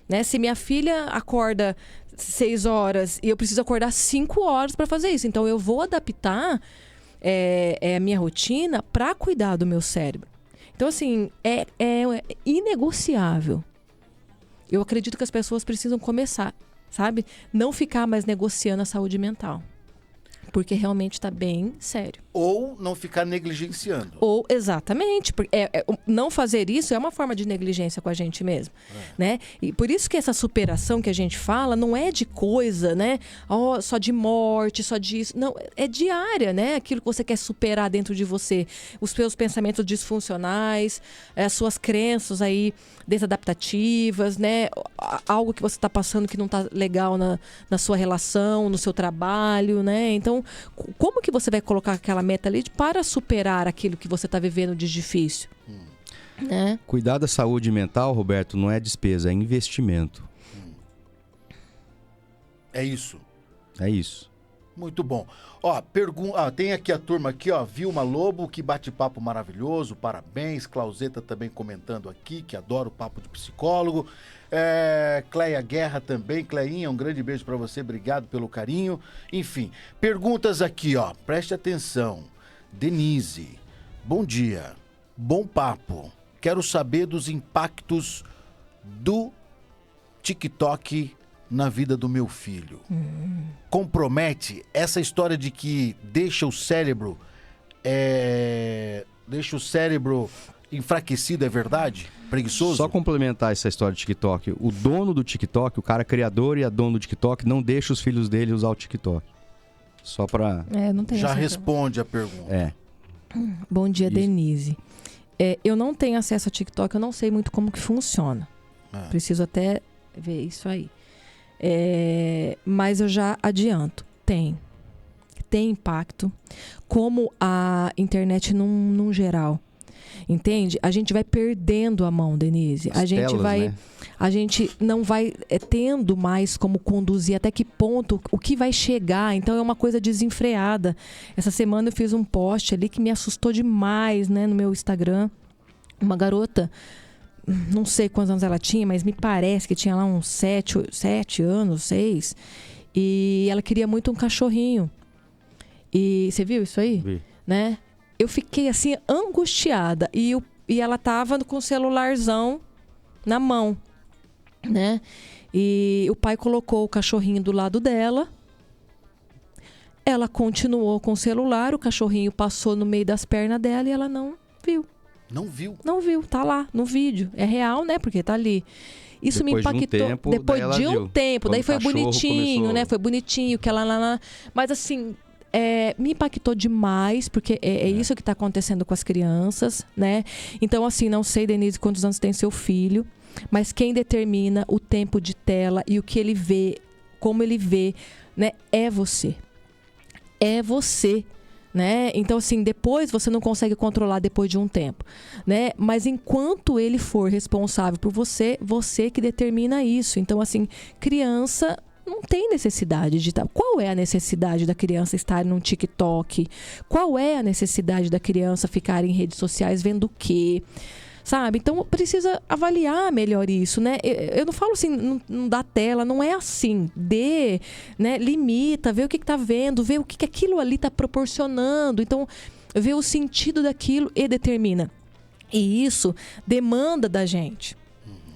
né? Se minha filha acorda 6 horas e eu preciso acordar 5 horas para fazer isso, então eu vou adaptar a minha rotina para cuidar do meu cérebro. Então, assim, é inegociável. eu acredito que as pessoas precisam começar, sabe? Não ficar mais negociando a saúde mental. Porque realmente está bem sério. Ou não ficar negligenciando. Ou, exatamente. Não fazer isso é uma forma de negligência com a gente mesmo. Né? E por isso que essa superação que a gente fala não é de coisa, né? Só de morte, só disso. Não, é diária, né? Aquilo que você quer superar dentro de você. Os seus pensamentos disfuncionais, as suas crenças aí desadaptativas, né? Algo que você está passando que não está legal na sua relação, no seu trabalho, né? Então, como que você vai colocar aquela meta ali para superar aquilo que você está vivendo de difícil? Né? Cuidar da saúde mental, Roberto, não é despesa, é investimento. É isso. É isso. Muito bom. Tem aqui a turma aqui, Vilma Lobo, que bate-papo maravilhoso, parabéns. Clauseta também comentando aqui, que adora o papo de psicólogo. Cleia Guerra também. Cleinha, um grande beijo pra você, obrigado pelo carinho. Enfim, perguntas aqui, preste atenção. Denise, bom dia, bom papo. Quero saber dos impactos do TikTok na vida do meu filho. Compromete essa história de que deixa o cérebro enfraquecido, é verdade? Preguiçoso? Só complementar essa história do TikTok. O dono do TikTok, o cara criador e a dono do TikTok, não deixa os filhos dele usar o TikTok. Só pra... não tem Já responde a pergunta. Bom dia, isso. Denise. Eu não tenho acesso ao TikTok, eu não sei muito como que funciona. Preciso até ver isso aí. Mas eu já adianto. Tem impacto. Como a internet num geral. Entende? A gente vai perdendo a mão, Denise. A gente não vai tendo mais como conduzir, até que ponto, o que vai chegar. Então é uma coisa desenfreada. Essa semana eu fiz um post ali que me assustou demais, né, no meu Instagram. Uma garota, não sei quantos anos ela tinha, mas me parece que tinha lá uns 7 anos, 6. E ela queria muito um cachorrinho. E você viu isso aí? Vi. Né? Eu fiquei assim, angustiada. E ela tava com o celularzão na mão, né? E o pai colocou o cachorrinho do lado dela. Ela continuou com o celular, o cachorrinho passou no meio das pernas dela e ela não viu. Não viu? Não viu, tá lá no vídeo. É real, né? Porque tá ali. Isso me impactou. Depois de um tempo, daí foi bonitinho, né? Foi bonitinho, que ela... Mas assim... me impactou demais, porque é isso que está acontecendo com as crianças, né? Então, assim, não sei, Denise, quantos anos tem seu filho, mas quem determina o tempo de tela e o que ele vê, como ele vê, né? É você. É você, né? Então, assim, depois você não consegue controlar depois de um tempo, né? Mas enquanto ele for responsável por você, você que determina isso. Então, assim, criança... não tem necessidade de estar. Qual é a necessidade da criança estar num TikTok? Qual é a necessidade da criança ficar em redes sociais vendo o quê? Sabe? Então precisa avaliar melhor isso, né? Eu não falo assim, não dá tela, não é assim. Né? Limita, vê o que está vendo, vê o que aquilo ali está proporcionando. Então, vê o sentido daquilo e determina. E isso demanda da gente.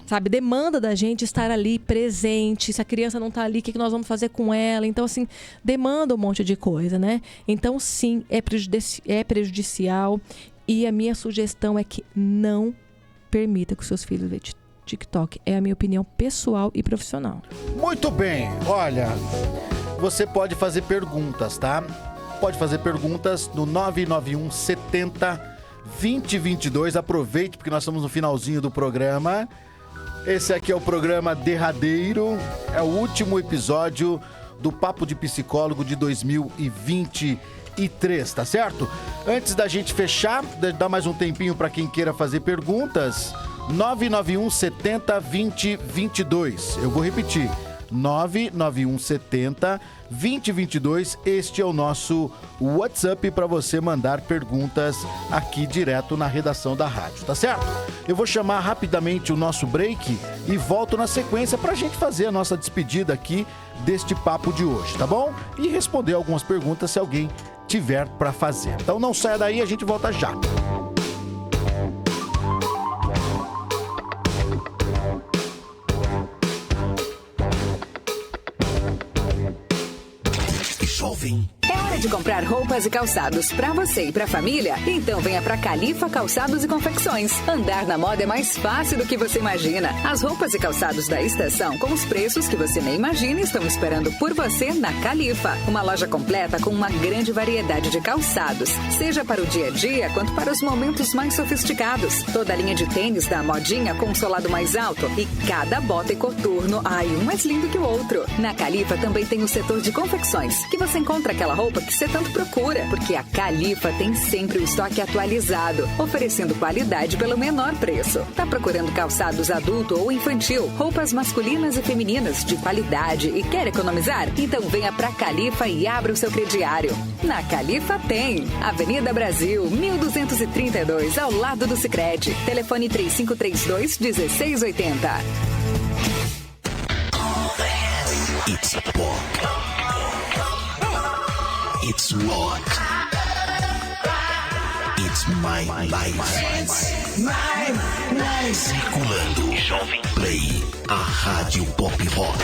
Sabe, demanda da gente estar ali presente. Se a criança não está ali, o que nós vamos fazer com ela? Então, assim, demanda um monte de coisa, né? Então, sim, é prejudicial. E a minha sugestão é que não permita que os seus filhos vejam TikTok. É a minha opinião pessoal e profissional. Muito bem. Olha, você pode fazer perguntas, tá? Pode fazer perguntas no 991 70 2022. Aproveite, porque nós estamos no finalzinho do programa. Esse aqui é o programa derradeiro, é o último episódio do Papo de Psicólogo de 2023, tá certo? Antes da gente fechar, dar mais um tempinho para quem queira fazer perguntas, 991 70 2022. Eu vou repetir, 991 70 2022. Este é o nosso WhatsApp para você mandar perguntas aqui direto na redação da rádio, tá certo? Eu vou chamar rapidamente o nosso break e volto na sequência para a gente fazer a nossa despedida aqui deste papo de hoje, tá bom? E responder algumas perguntas se alguém tiver para fazer. Então não saia daí, a gente volta já. Jovem. É hora de comprar roupas e calçados pra você e pra família? Então venha pra Califa Calçados e Confecções. Andar na moda é mais fácil do que você imagina. As roupas e calçados da estação com os preços que você nem imagina estão esperando por você na Califa. Uma loja completa com uma grande variedade de calçados, seja para o dia a dia quanto para os momentos mais sofisticados. Toda a linha de tênis da modinha com solado mais alto e cada bota e coturno, um mais lindo que o outro. Na Califa também tem o setor de confecções, que você encontra aquela roupa que você tanto procura, porque a Califa tem sempre o estoque atualizado, oferecendo qualidade pelo menor preço. Tá procurando calçados adulto ou infantil, roupas masculinas e femininas de qualidade e quer economizar? Então venha pra Califa e abra o seu crediário. Na Califa tem Avenida Brasil, 1232, ao lado do Sicredi. Telefone 3532-1680. It's pop. It's rock. It's my life. Circulando Jovem Play, a rádio pop rock.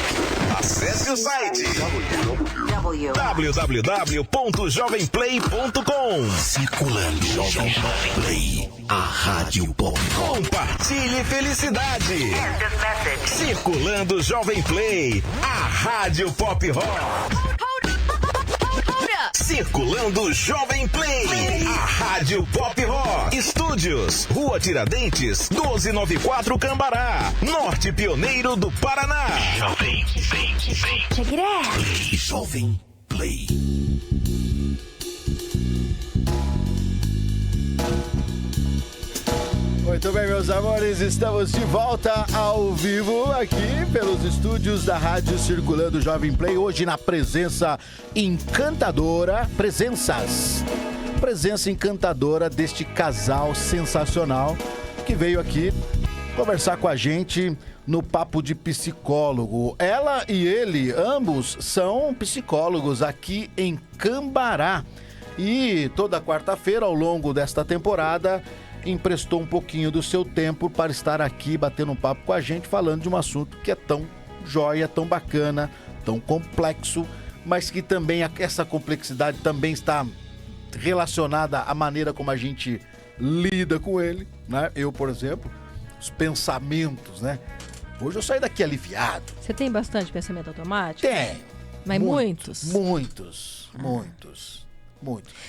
Acesse o site www.jovemplay.com. Circulando Jovem Play, a rádio pop rock. Compartilhe felicidade. Circulando Jovem Play, a rádio pop rock. Circulando Jovem Play, a rádio pop rock. Estúdios, Rua Tiradentes, 1294 Cambará, Norte Pioneiro do Paraná. Jovem Play. Jovem Play. Muito bem, meus amores, estamos de volta ao vivo aqui pelos estúdios da Rádio Circulando Jovem Play, hoje na presença encantadora, presença encantadora deste casal sensacional que veio aqui conversar com a gente no Papo de Psicólogo. Ela e ele, ambos são psicólogos aqui em Cambará e toda quarta-feira ao longo desta temporada emprestou um pouquinho do seu tempo para estar aqui batendo um papo com a gente, falando de um assunto que é tão joia, tão bacana, tão complexo, mas que também essa complexidade também está relacionada à maneira como a gente lida com ele, né? Eu, por exemplo, os pensamentos, né? Hoje eu saí daqui aliviado. Você tem bastante pensamento automático? Tenho. Mas muitos? Muitos.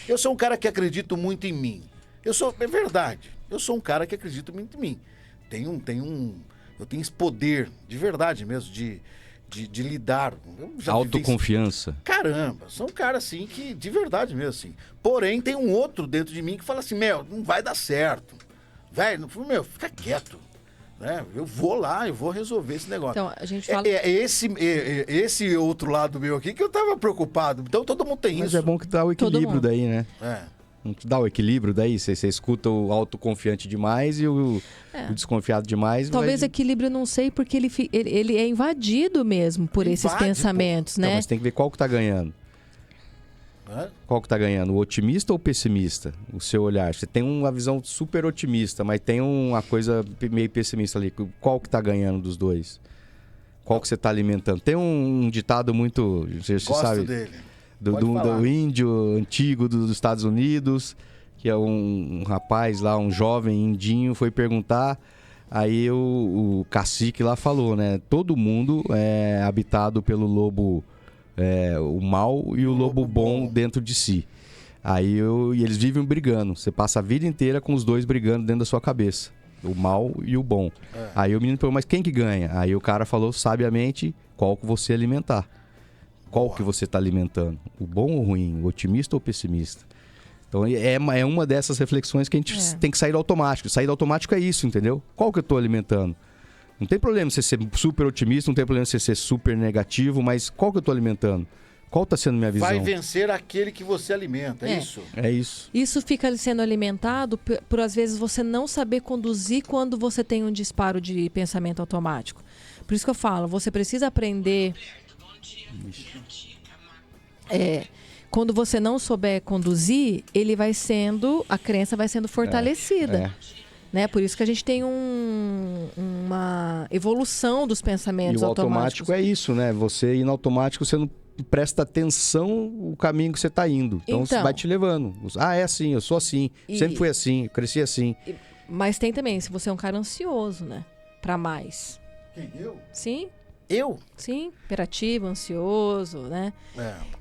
Eu sou um cara que acredito muito em mim. É verdade, eu sou um cara que acredita muito em mim. Eu tenho esse poder, de verdade mesmo, de lidar. Autoconfiança. Caramba, sou um cara assim que, de verdade mesmo, assim. Porém, tem um outro dentro de mim que fala assim, não vai dar certo. Velho, fica quieto. Né? Eu vou lá, eu vou resolver esse negócio. Então, a gente fala... Esse outro lado meu aqui que eu tava preocupado. Então, todo mundo tem isso. Mas é bom que dá o equilíbrio daí, né? Não te dá o equilíbrio daí? Você escuta o autoconfiante demais e o desconfiado demais. Talvez equilíbrio, não sei, porque ele é invadido mesmo por esses pensamentos, né? Não, mas tem que ver qual que tá ganhando. Qual que tá ganhando? O otimista ou o pessimista? O seu olhar. Você tem uma visão super otimista, mas tem uma coisa meio pessimista ali. Qual que tá ganhando dos dois? Qual que você tá alimentando? Tem um ditado muito... Você sabe dele. Do índio antigo dos Estados Unidos, que é um rapaz lá, um jovem indinho, foi perguntar, aí o cacique lá falou, né? Todo mundo é habitado pelo lobo, o mal e o lobo bom dentro de si. Aí e eles vivem brigando, você passa a vida inteira com os dois brigando dentro da sua cabeça, o mal e o bom. Aí o menino perguntou, mas quem que ganha? Aí o cara falou sabiamente, qual que você alimentar. Qual que você está alimentando? O bom ou o ruim? O otimista ou o pessimista? Então é uma dessas reflexões que a gente tem que sair do automático. Sair do automático é isso, entendeu? Qual que eu estou alimentando? Não tem problema você ser super otimista, não tem problema você ser super negativo, mas qual que eu estou alimentando? Qual está sendo minha visão? Vai vencer aquele que você alimenta, é isso? É isso. Isso fica sendo alimentado por às vezes, você não saber conduzir quando você tem um disparo de pensamento automático. Por isso que eu falo, você precisa aprender... quando você não souber conduzir, a crença vai sendo fortalecida. Né? Por isso que a gente tem uma evolução dos pensamentos automáticos. E o automático é isso, né? Você ir no automático, você não presta atenção o caminho que você tá indo. Então, você vai te levando. Ah, é assim, eu sou assim. Sempre fui assim, eu cresci assim. Mas tem também, se você é um cara ansioso, né? Pra mais. Quem, eu? Sim. Eu? Sim, imperativo, ansioso, né?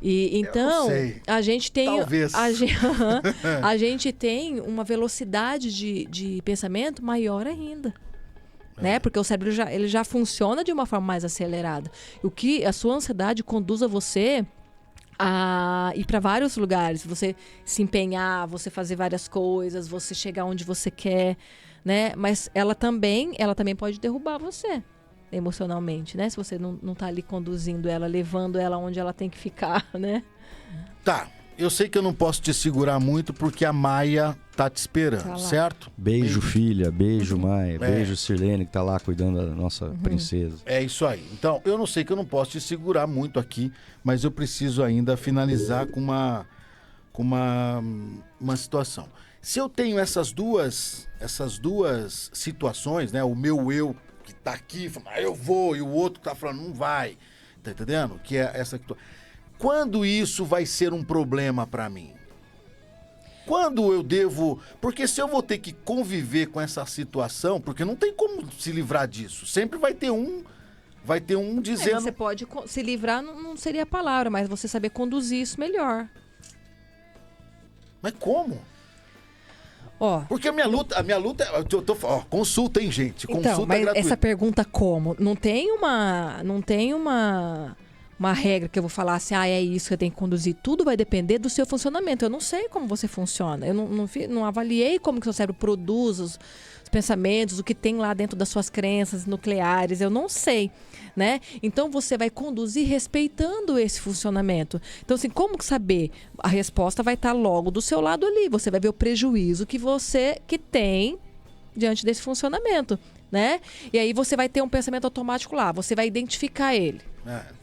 E então, a gente tem... Talvez. A gente tem uma velocidade de pensamento maior ainda. Né? Porque o cérebro ele já funciona de uma forma mais acelerada. O que a sua ansiedade conduz a você a ir para vários lugares. Você se empenhar, você fazer várias coisas, você chegar onde você quer, né? Mas ela também pode derrubar você emocionalmente, né? Se você não tá ali conduzindo ela, levando ela onde ela tem que ficar, né? Tá. Eu sei que eu não posso te segurar muito porque a Maia tá te esperando, certo? Beijo, filha. Beijo, Maia. Beijo, Sirlene, que tá lá cuidando da nossa princesa. É isso aí. Então, eu não sei que eu não posso te segurar muito aqui, mas eu preciso ainda finalizar com uma situação. Se eu tenho essas duas situações, né? O meu eu que tá aqui falando, eu vou, e o outro que tá falando, não vai. Tá entendendo? Que é essa situação. Quando isso vai ser um problema pra mim? Quando eu devo... Porque se eu vou ter que conviver com essa situação, porque não tem como se livrar disso. Sempre vai ter um dizendo... Você pode se livrar, não seria a palavra, mas você saber conduzir isso melhor. Mas como? Porque a minha luta... consulta, hein, gente? Consulta então, mas gratuita. Essa pergunta como? Não tem uma regra que eu vou falar assim, é isso que eu tenho que conduzir. Tudo vai depender do seu funcionamento. Eu não sei como você funciona. Eu não avaliei como que o seu cérebro produz os pensamentos, o que tem lá dentro das suas crenças nucleares. Eu não sei, né? Então, você vai conduzir respeitando esse funcionamento. Então, assim, como saber? A resposta vai estar logo do seu lado ali. Você vai ver o prejuízo que tem diante desse funcionamento, né? E aí, você vai ter um pensamento automático lá. Você vai identificar ele.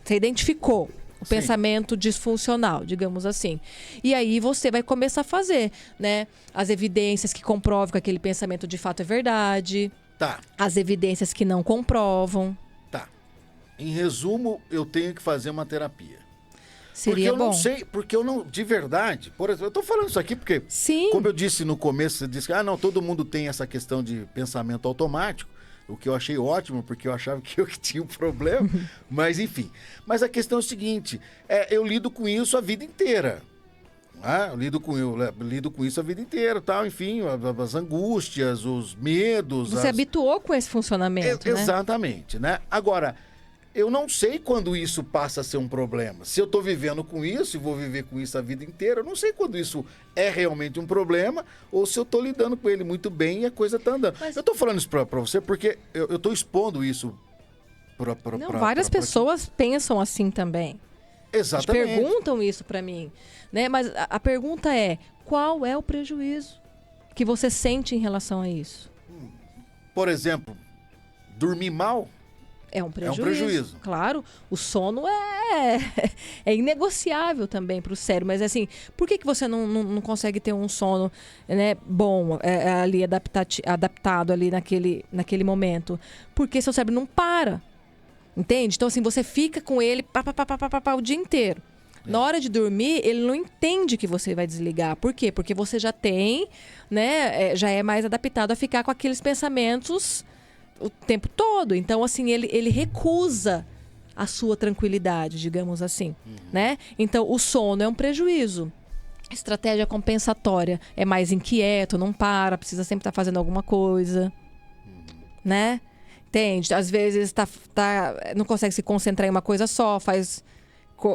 Você identificou o pensamento disfuncional, digamos assim. E aí você vai começar a fazer, né? As evidências que comprovam que aquele pensamento de fato é verdade. Tá. As evidências que não comprovam. Tá. Em resumo, eu tenho que fazer uma terapia. Seria porque eu bom. não sei, porque eu não, de verdade, por exemplo, eu tô falando isso aqui porque, como eu disse no começo, você disse que, não, todo mundo tem essa questão de pensamento automático. O que eu achei ótimo, porque eu achava que eu que tinha um problema. Mas, enfim. Mas a questão é o seguinte. Eu lido com isso a vida inteira. Eu lido com isso a vida inteira, tal. Enfim, as angústias, os medos. Você habituou com esse funcionamento, né? Exatamente, né? Agora, eu não sei quando isso passa a ser um problema. Se eu tô vivendo com isso e vou viver com isso a vida inteira, eu não sei quando isso é realmente um problema ou se eu tô lidando com ele muito bem e a coisa tá andando. Eu tô falando isso pra você porque eu tô expondo isso várias pessoas pensam assim também. Exatamente. Eles perguntam isso pra mim, né? Mas a pergunta é, qual é o prejuízo que você sente em relação a isso? Por exemplo, dormir mal... É um prejuízo. Claro, o sono é inegociável também para o cérebro. Mas assim, por que você não consegue ter um sono, né, bom, ali adaptado ali naquele momento? Porque seu cérebro não para. Entende? Então assim, você fica com ele o dia inteiro. Na hora de dormir, ele não entende que você vai desligar. Por quê? Porque você já tem, né, já é mais adaptado a ficar com aqueles pensamentos o tempo todo. Então, assim, ele recusa a sua tranquilidade, digamos assim, né? Então, o sono é um prejuízo. Estratégia compensatória é mais inquieto, não para, precisa sempre estar fazendo alguma coisa, né? Entende? Às vezes não consegue se concentrar em uma coisa só, faz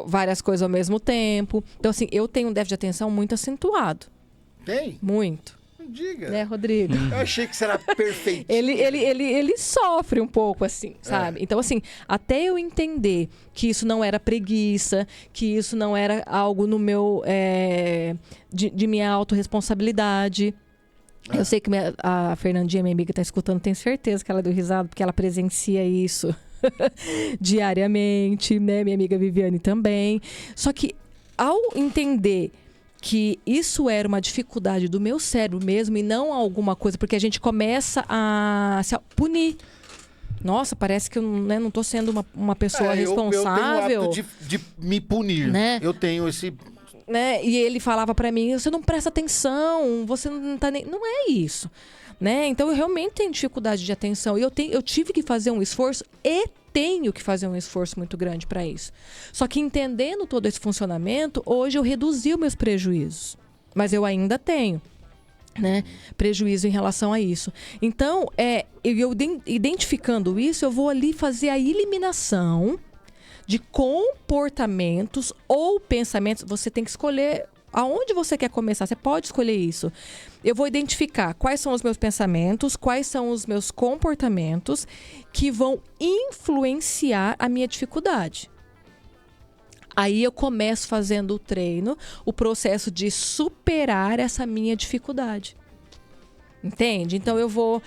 várias coisas ao mesmo tempo. Então, assim, eu tenho um déficit de atenção muito acentuado. Tem? Muito. Diga. Né, Rodrigo? Eu achei que você era perfeito. Ele sofre um pouco, assim, sabe? Então, assim, até eu entender que isso não era preguiça, que isso não era algo no meu... de minha autorresponsabilidade. Eu sei que a Fernandinha, minha amiga, tá escutando, tenho certeza que ela deu risada, porque ela presencia isso diariamente, né? Minha amiga Viviane também. Só que, ao entender que isso era uma dificuldade do meu cérebro mesmo e não alguma coisa, porque a gente começa a se punir. nossa, parece que eu não tô sendo uma pessoa responsável. Eu tenho o hábito de me punir. Né? Eu tenho esse... Né? E ele falava pra mim, você não presta atenção, você não tá nem... Não é isso. Né? Então eu realmente tenho dificuldade de atenção. E eu tive que fazer um esforço e tenho que fazer um esforço muito grande para isso. Só que entendendo todo esse funcionamento, hoje eu reduzi os meus prejuízos. Mas eu ainda tenho, né, prejuízo em relação a isso. Então, eu identificando isso, eu vou ali fazer a eliminação de comportamentos ou pensamentos. Você tem que escolher aonde você quer começar. Você pode escolher isso. Eu vou identificar quais são os meus pensamentos, quais são os meus comportamentos que vão influenciar a minha dificuldade. Aí eu começo fazendo o treino, o processo de superar essa minha dificuldade. Entende? Então eu vou...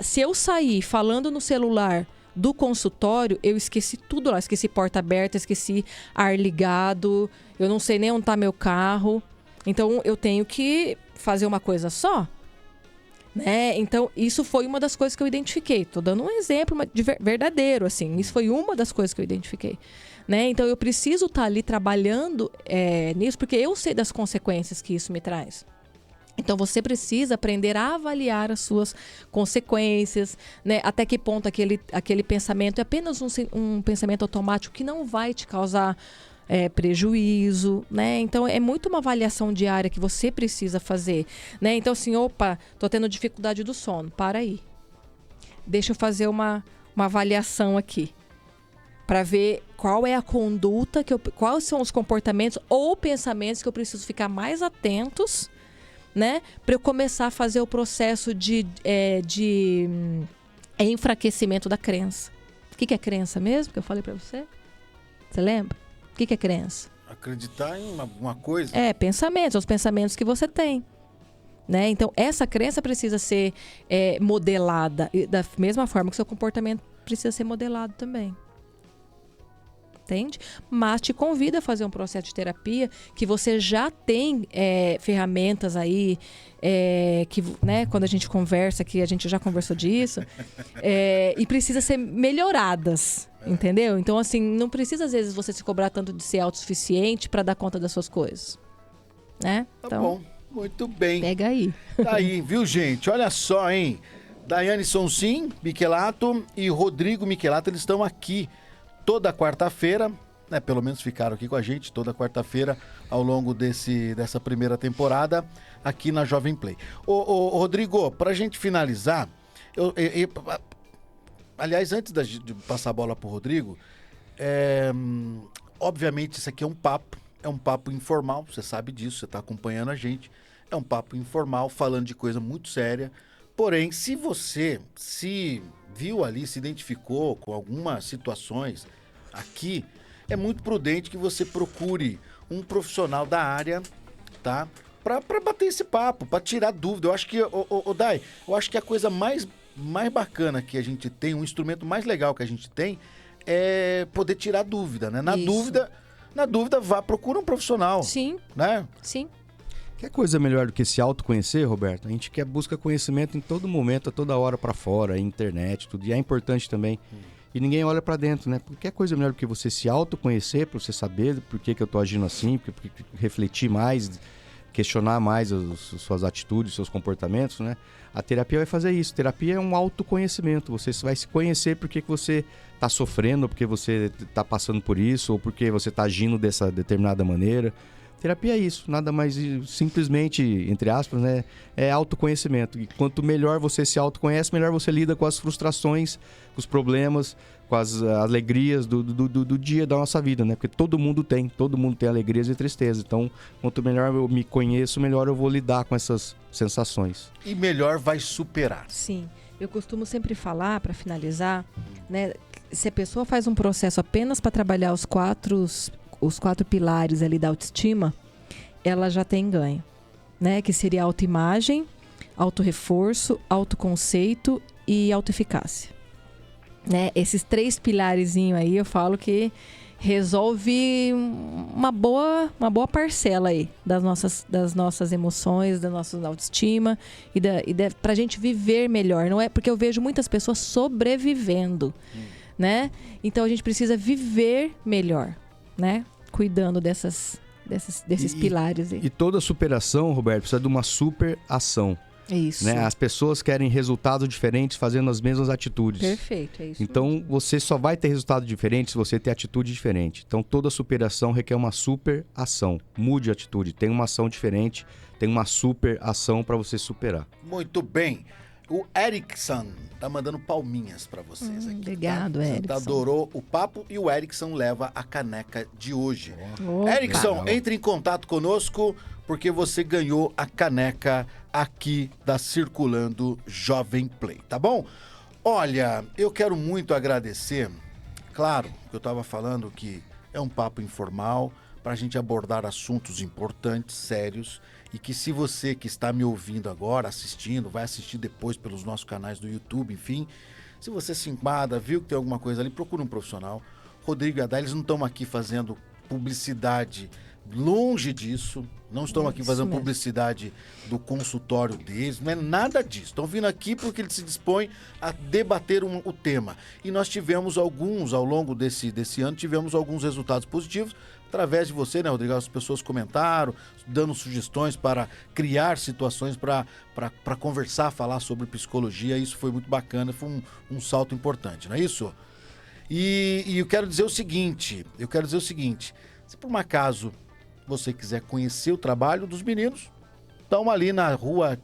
se eu sair falando no celular do consultório, eu esqueci tudo lá. Esqueci porta aberta, esqueci ar ligado, eu não sei nem onde está meu carro. Então eu tenho que fazer uma coisa só. Né? Então isso foi uma das coisas que eu identifiquei. Estou dando um exemplo verdadeiro, assim. Isso foi uma das coisas que eu identifiquei. Né? Então eu preciso estar ali trabalhando nisso, porque eu sei das consequências que isso me traz. Então você precisa aprender a avaliar as suas consequências, né? Até que ponto aquele pensamento é apenas um pensamento automático que não vai te causar prejuízo, né? Então é muito uma avaliação diária que você precisa fazer, né? Então assim, tô tendo dificuldade do sono, para aí. Deixa eu fazer uma avaliação aqui. Para ver qual é a conduta, quais são os comportamentos ou pensamentos que eu preciso ficar mais atentos, né? Para eu começar a fazer o processo de enfraquecimento da crença. O que é crença mesmo, que eu falei para você? Você lembra? O que é crença? Acreditar em uma coisa. Pensamentos, os pensamentos que você tem. Né? Então, essa crença precisa ser modelada. Da mesma forma que o seu comportamento precisa ser modelado também. Entende? Mas te convido a fazer um processo de terapia que você já tem ferramentas aí que, né, quando a gente conversa, que a gente já conversou disso, e precisa ser melhoradas, entendeu? Então, assim, não precisa às vezes você se cobrar tanto de ser autossuficiente para dar conta das suas coisas, né? Tá então, bom, muito bem. Pega aí. Tá aí, viu, gente? Olha só, hein? Daiane Sonsim Michelato e Rodrigo Michelato, eles estão aqui toda quarta-feira, né? Pelo menos ficaram aqui com a gente toda quarta-feira ao longo dessa primeira temporada aqui na Jovem Play. Ô Rodrigo, pra gente finalizar, aliás, antes de passar a bola pro Rodrigo, obviamente isso aqui é um papo informal, você sabe disso, você tá acompanhando a gente, é um papo informal, falando de coisa muito séria, porém, se você se viu ali, se identificou com algumas situações aqui, é muito prudente que você procure um profissional da área, tá? Pra bater esse papo, pra tirar dúvida. Eu acho que, Dai, eu acho que a coisa mais bacana que a gente tem, um instrumento mais legal que a gente tem, é poder tirar dúvida, né? Na dúvida, procura um profissional. Sim. Né? Sim. Quer coisa melhor do que se autoconhecer, Roberto? A gente busca conhecimento em todo momento, a toda hora pra fora, internet, tudo. E é importante também. E ninguém olha pra dentro, né? Qualquer coisa melhor do que você se autoconhecer, pra você saber por que eu tô agindo assim, refletir mais, questionar mais as suas atitudes, seus comportamentos, né? A terapia vai fazer isso. Terapia é um autoconhecimento. Você vai se conhecer porque você tá sofrendo, porque você tá passando por isso, ou porque você tá agindo dessa determinada maneira. Terapia é isso, nada mais simplesmente, entre aspas, né, é autoconhecimento. E quanto melhor você se autoconhece, melhor você lida com as frustrações, com os problemas, com as alegrias do dia da nossa vida, né? Porque todo mundo tem alegrias e tristezas. Então, quanto melhor eu me conheço, melhor eu vou lidar com essas sensações. E melhor vai superar. Sim. Eu costumo sempre falar, para finalizar, né, se a pessoa faz um processo apenas para trabalhar os quatro pilares ali da autoestima, ela já tem ganho, né? Que seria autoimagem, autorreforço, autoconceito e autoeficácia, né? Esses 3 pilarezinhos aí eu falo que resolve uma boa parcela aí das nossas emoções, da nossa autoestima pra gente viver melhor. Não é porque eu vejo muitas pessoas sobrevivendo, né? Então a gente precisa viver melhor, né? Cuidando desses pilares aí. E toda superação, Roberto, precisa de uma super ação. Isso. Né? As pessoas querem resultados diferentes fazendo as mesmas atitudes. Perfeito, é isso. Então, você só vai ter resultado diferente se você ter atitude diferente. Então, toda superação requer uma super ação. Mude a atitude, tem uma ação diferente, tem uma super ação para você superar. Muito bem. O Erickson tá mandando palminhas para vocês aqui. Obrigado, tá? Erickson. Adorou o papo e o Erickson leva a caneca de hoje. Oh, Erickson, entre em contato conosco porque você ganhou a caneca aqui da Circulando Jovem Play, tá bom? Olha, eu quero muito agradecer. Claro, eu estava falando que é um papo informal para a gente abordar assuntos importantes, sérios, e que se você que está me ouvindo agora, assistindo, vai assistir depois pelos nossos canais do YouTube, enfim, se você se enquadra, viu que tem alguma coisa ali, procura um profissional. Rodrigo e Adá, eles não estão aqui fazendo publicidade, longe disso, não estão aqui fazendo publicidade do consultório deles, não é nada disso. Estão vindo aqui porque eles se dispõem a debater o tema. E nós tivemos alguns, ao longo desse ano, tivemos alguns resultados positivos, através de você, né, Rodrigo? As pessoas comentaram, dando sugestões para criar situações para conversar, falar sobre psicologia. Isso foi muito bacana, foi um salto importante, não é isso? E eu quero dizer o seguinte, se por um acaso você quiser conhecer o trabalho dos meninos, estão ali na rua,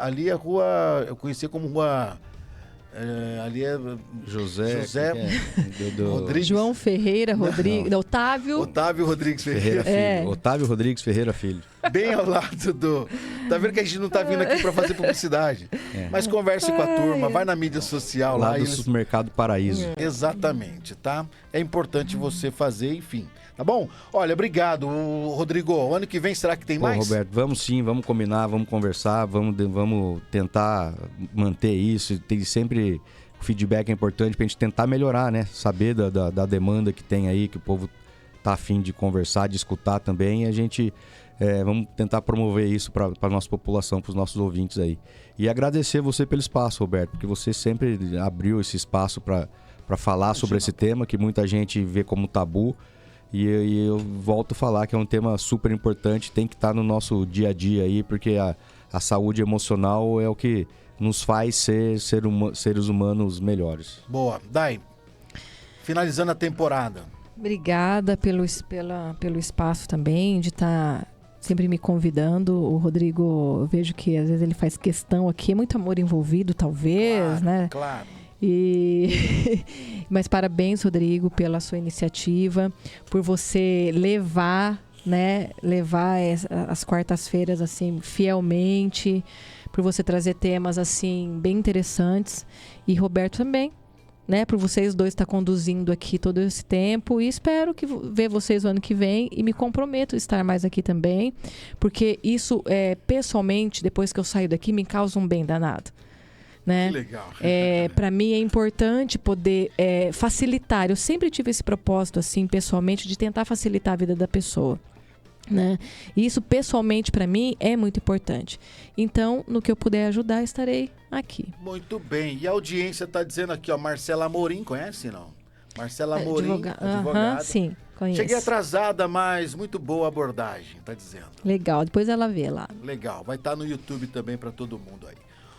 ali é a rua, eu conhecia como rua... ali é José Rodrigues. João Ferreira Rodrigues, Otávio Rodrigues Ferreira Filho. Otávio Rodrigues Ferreira Filho. Bem ao lado do... Tá vendo que a gente não tá vindo aqui para fazer publicidade. Mas converse com a turma, vai na mídia social lá lá. do Supermercado Paraíso. Exatamente, tá? É importante você fazer, enfim. Tá bom? Olha, obrigado, Rodrigo. O ano que vem, será que tem mais? Roberto, vamos sim, vamos combinar, vamos conversar, vamos tentar manter isso. Tem sempre... O feedback é importante pra gente tentar melhorar, né? Saber da demanda que tem aí, que o povo tá a fim de conversar, de escutar também. E a gente... vamos tentar promover isso para a nossa população, para os nossos ouvintes aí. E agradecer você pelo espaço, Roberto, porque você sempre abriu esse espaço para falar sobre esse tema, que muita gente vê como tabu. E eu volto a falar que é um tema super importante, tem que estar no nosso dia a dia aí, porque a saúde emocional é o que nos faz ser seres humanos melhores. Boa. Dai, finalizando a temporada. Obrigada pelo espaço também, de estar sempre me convidando. O Rodrigo, eu vejo que às vezes ele faz questão aqui, é muito amor envolvido, talvez, claro, né? Claro. Mas parabéns, Rodrigo, pela sua iniciativa, por você levar as quartas-feiras assim fielmente, por você trazer temas assim bem interessantes, e Roberto também, né, por vocês dois estar conduzindo aqui todo esse tempo, e espero que ver vocês o ano que vem, e me comprometo a estar mais aqui também, porque isso pessoalmente, depois que eu saio daqui, me causa um bem danado. Né? Que legal. Para mim é importante poder facilitar. Eu sempre tive esse propósito, assim, pessoalmente, de tentar facilitar a vida da pessoa. Né? E isso, pessoalmente, para mim, é muito importante. Então, no que eu puder ajudar, estarei aqui. Muito bem. E a audiência está dizendo aqui, ó, Marcela Amorim, conhece, não? Marcela Amorim, advogada. Sim, conheço. Cheguei atrasada, mas muito boa abordagem, tá dizendo. Legal, depois ela vê lá. Legal, vai estar no YouTube também para todo mundo aí.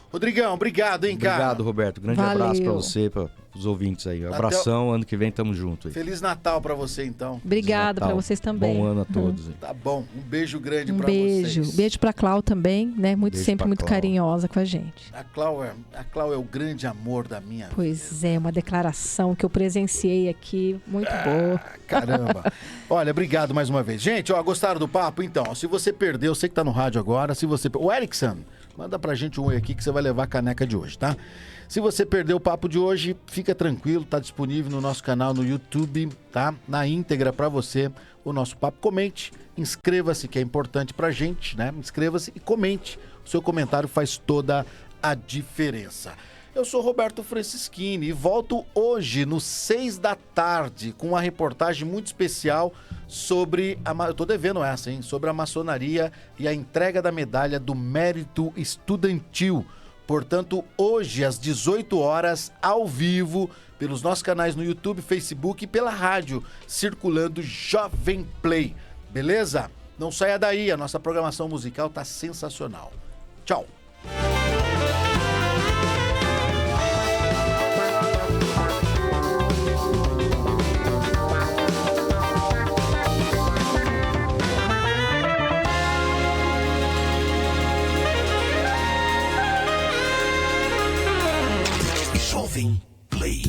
Rodrigão, obrigado, hein, cara? Obrigado, Roberto. Grande abraço pra você, para os ouvintes aí. Abração, ano que vem tamo junto aí. Feliz Natal pra você, então. Obrigada pra vocês também. Bom ano a todos. Tá bom, um beijo grande pra vocês. Beijo pra Clau também, né? Beijo sempre muito Clau. carinhosa com a gente. A Clau é o grande amor da minha vida. Pois é, uma declaração que eu presenciei aqui, muito boa. Caramba. Olha, obrigado mais uma vez. Gente, ó, gostaram do papo? Então, se você perdeu, você que tá no rádio agora, o Erickson, manda pra gente um oi aqui que você vai levar a caneca de hoje, tá? Se você perdeu o papo de hoje, fica tranquilo, tá disponível no nosso canal no YouTube, tá? Na íntegra pra você o nosso papo. Comente, inscreva-se, que é importante pra gente, né? Inscreva-se e comente. O seu comentário faz toda a diferença. Eu sou Roberto Francischini e volto hoje, no 6 da tarde, com uma reportagem muito especial sobre... Eu tô devendo essa, hein? Sobre a maçonaria e a entrega da medalha do Mérito Estudantil. Portanto, hoje, às 18 horas, ao vivo, pelos nossos canais no YouTube, Facebook e pela rádio, circulando Jovem Play. Beleza? Não saia daí, a nossa programação musical tá sensacional. Tchau! Jovem Play.